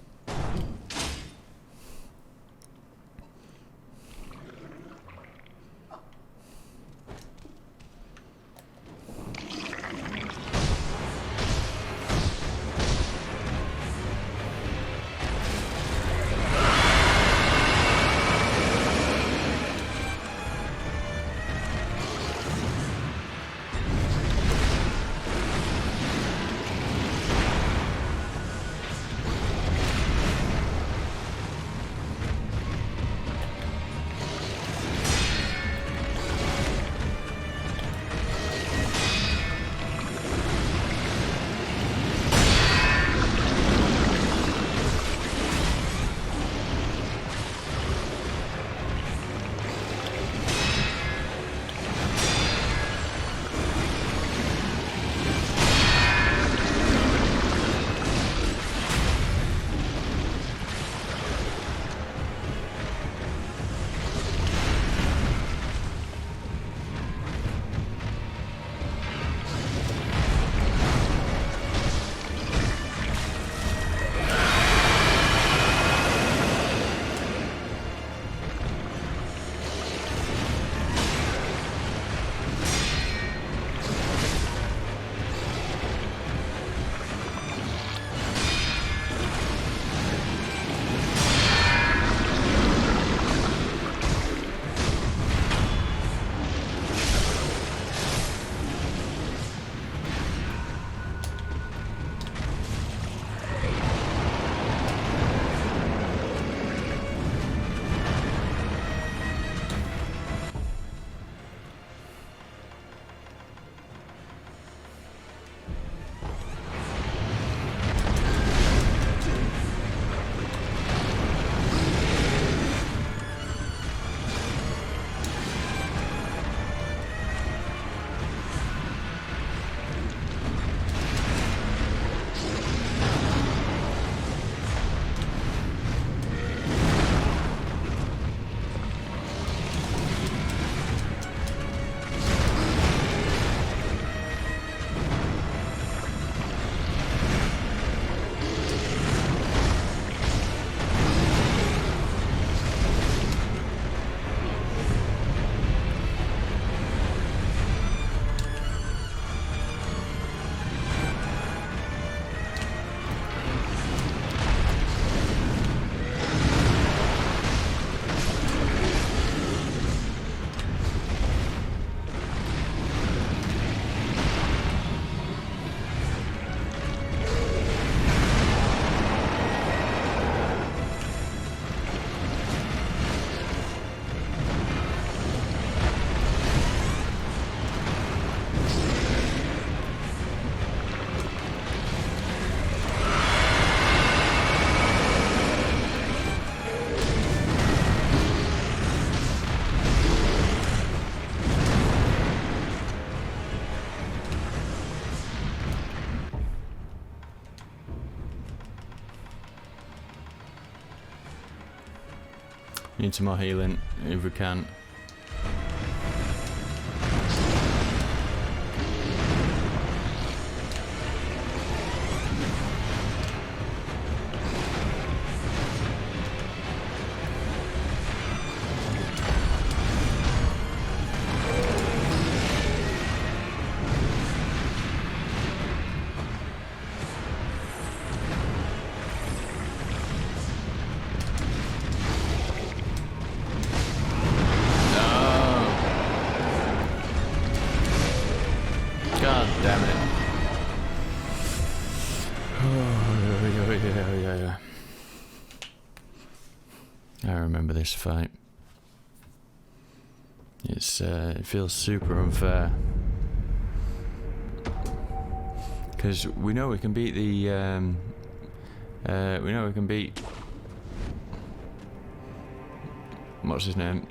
Need some more healing if we can. I remember this fight. It feels super unfair. Because we know we can beat the, we know we can beat, what's his name?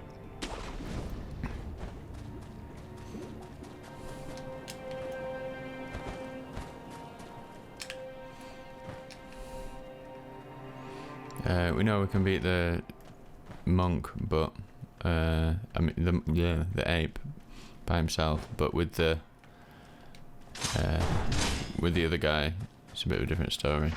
We know we can beat the monk, but I mean the ape by himself. But with the other guy, it's a bit of a different story.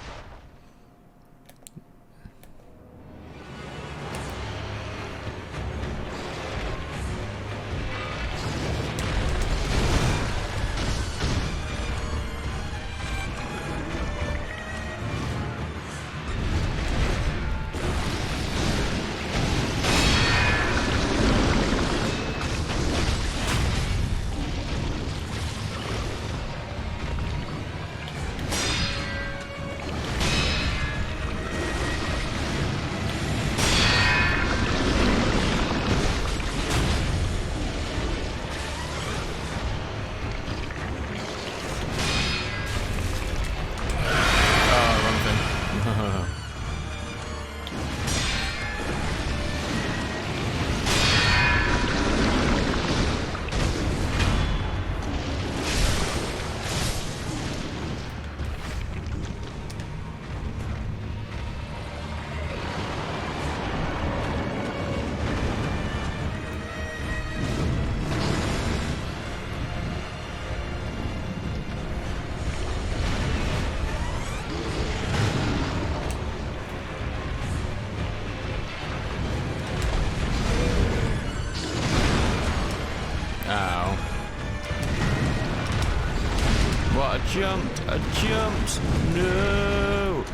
I jumped! No!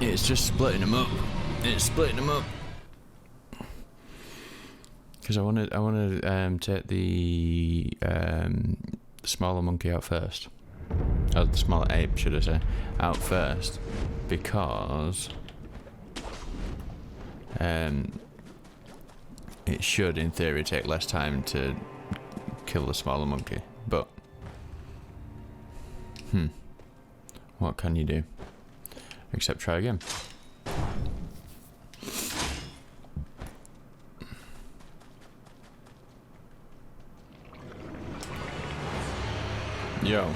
It's just splitting them up. It's splitting them up. Because I want to take the smaller monkey out first. Oh, the smaller ape, should I say, out first, because it should, in theory, take less time to kill the smaller monkey, but what can you do except try again? Yo.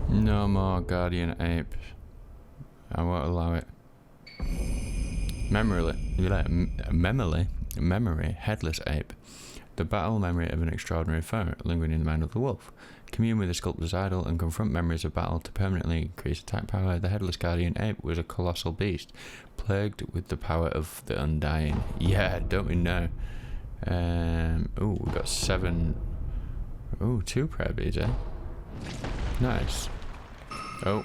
No more guardian ape. I won't allow it. Memory, headless ape. The battle memory of an extraordinary foe lingering in the mind of the wolf. Commune with the sculptor's idol and confront memories of battle to permanently increase attack power. The headless guardian ape was a colossal beast, plagued with the power of the undying. Yeah, don't we know? Oh, we got 7. Oh, 2 prayer beads, eh? Nice. Oh.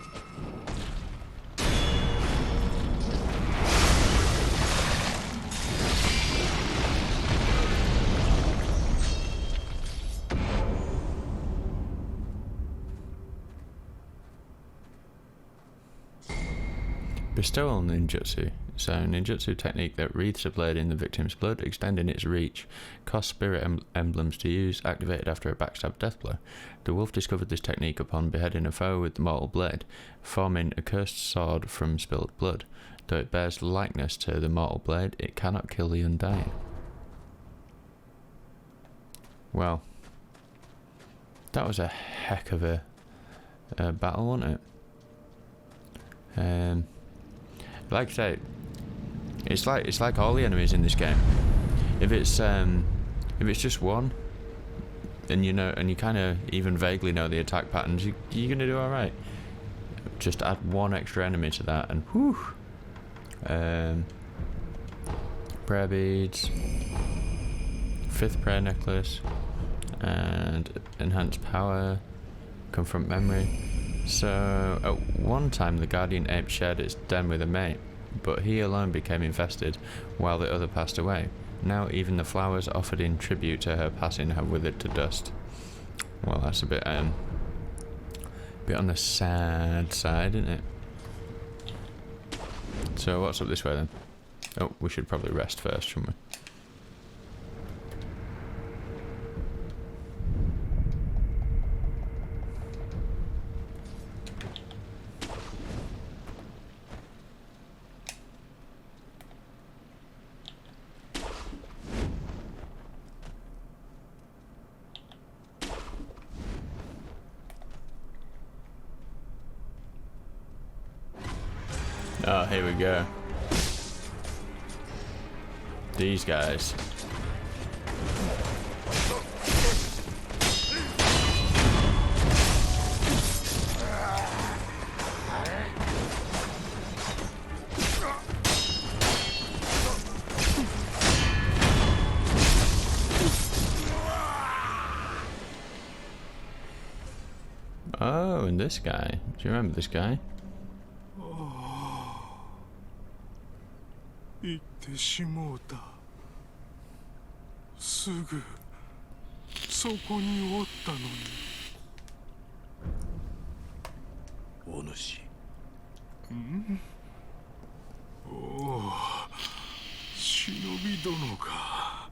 Bestowal ninjutsu. So, ninjutsu technique that wreathes a blade in the victim's blood, extending its reach. Cost spirit emblems to use, activated after a backstab death blow. The wolf discovered this technique upon beheading a foe with the mortal blade, forming a cursed sword from spilled blood. Though it bears likeness to the mortal blade, it cannot kill the undying. Well, that was a heck of a battle, wasn't it? Like I say, it's like all the enemies in this game. If it's just one, and you know, and you kind of even vaguely know the attack patterns, you're gonna do all right. Just add one extra enemy to that, and whew. Prayer beads, 5th prayer necklace, and enhanced power, confront memory. So, at one time the guardian ape shared its den with a mate, but he alone became infested while the other passed away. Now even the flowers offered in tribute to her passing have withered to dust. Well, that's a bit on the sad side, isn't it? So what's up this way then? Oh, we should probably rest first, shouldn't we? Oh, here we go. These guys. Oh, and this guy. Do you remember this guy? 行ってしもうた。すぐそこにおったのに。お主。おお、忍び殿か。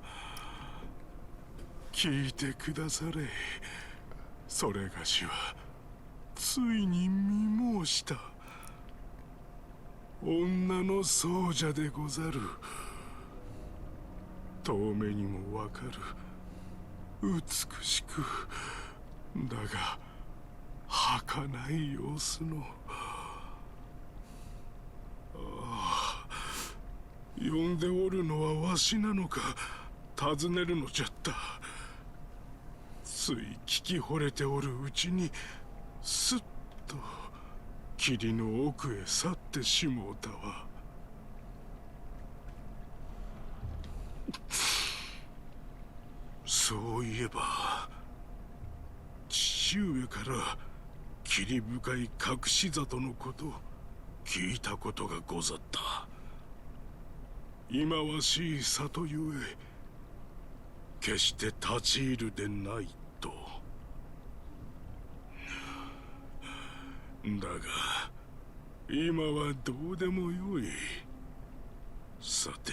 聞いてくだされ。それがしはついに見申した。女の僧者でござる。遠目にもわかる。美しく、だが儚い様子の。ああ、呼んでおるのはわしなのか、尋ねるのじゃった。つい聞き惚れておるうちに、すっと霧の奥へ去ってしもうたわ。そういえば、父上から霧深い隠し里のこと聞いたことがござった。忌まわしい里ゆえ、決して立ち入るでないと。だが今はどうでもよい。さて、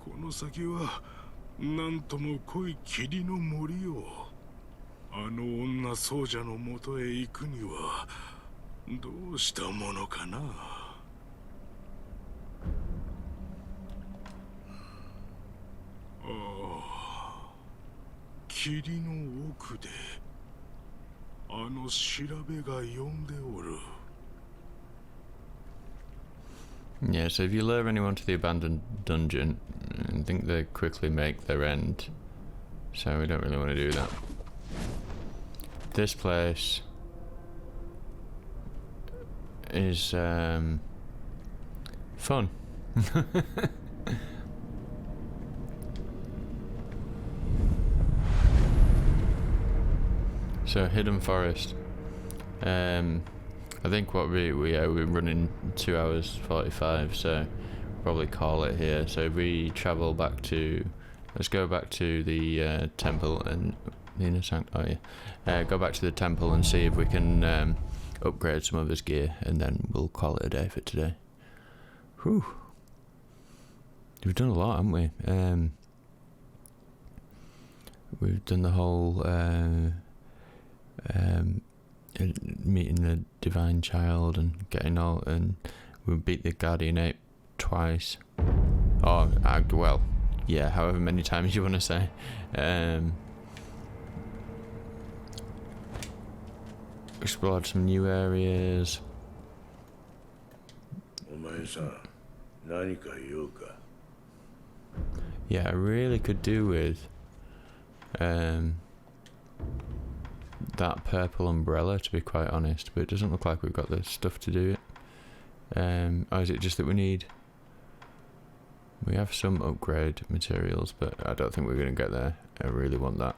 この先はなんとも濃い霧の森を、あの女僧者のもとへ行くにはどうしたものかな。ああ、霧の奥であの調べが呼んでおる。Yeah, so if you lure anyone to the abandoned dungeon, I think they quickly make their end. So we don't really want to do that. this place is fun. So hidden forest. I think what we're running 2 hours 45, so probably call it here. So if we travel back to, let's go back to the temple and go back to the temple and see if we can upgrade some of his gear, and then we'll call it a day for today. Whew. We've done a lot, haven't we? We've done the whole meeting the divine child and getting all, and we beat the guardian ape twice. Or well, yeah, however many times you want to say. Explored some new areas. Yeah, I really could do with that purple umbrella, to be quite honest, but it doesn't look like we've got the stuff to do it. Or is it just that we have some upgrade materials, but I don't think we're going to get there. I really want that.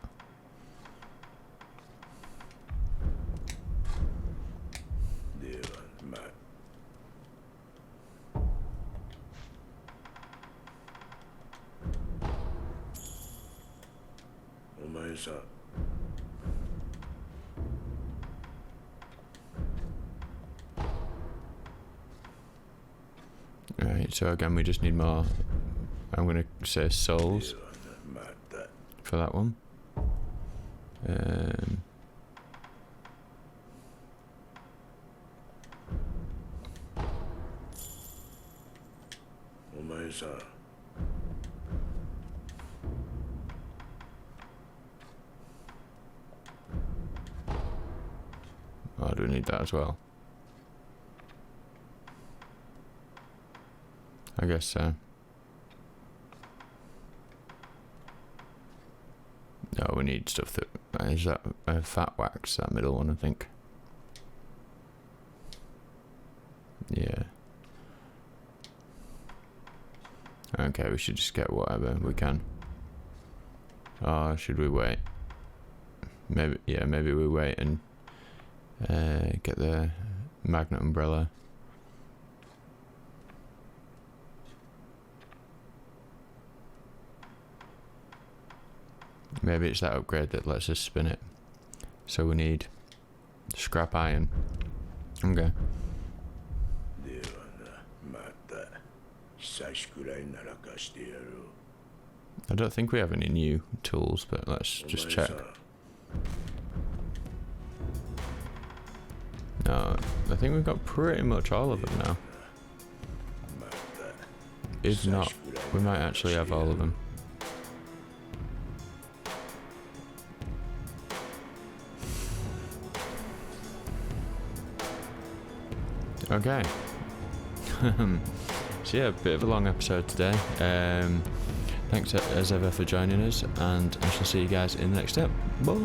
Right, so again we just need more, I'm going to say souls for that one. Oh, do we need that as well? I guess so. No, we need stuff that is that fat wax, that middle one, I think. Yeah. Okay, we should just get whatever we can. Oh, should we wait? Maybe, yeah, maybe we wait and get the magnet umbrella. Maybe it's that upgrade that lets us spin it. So we need scrap iron. Okay. I don't think we have any new tools, but let's just check. No, I think we've got pretty much all of them now. If not, we might actually have all of them. Okay. So yeah, a bit of a long episode today. Thanks as ever for joining us, and I shall see you guys in the next step. Bye.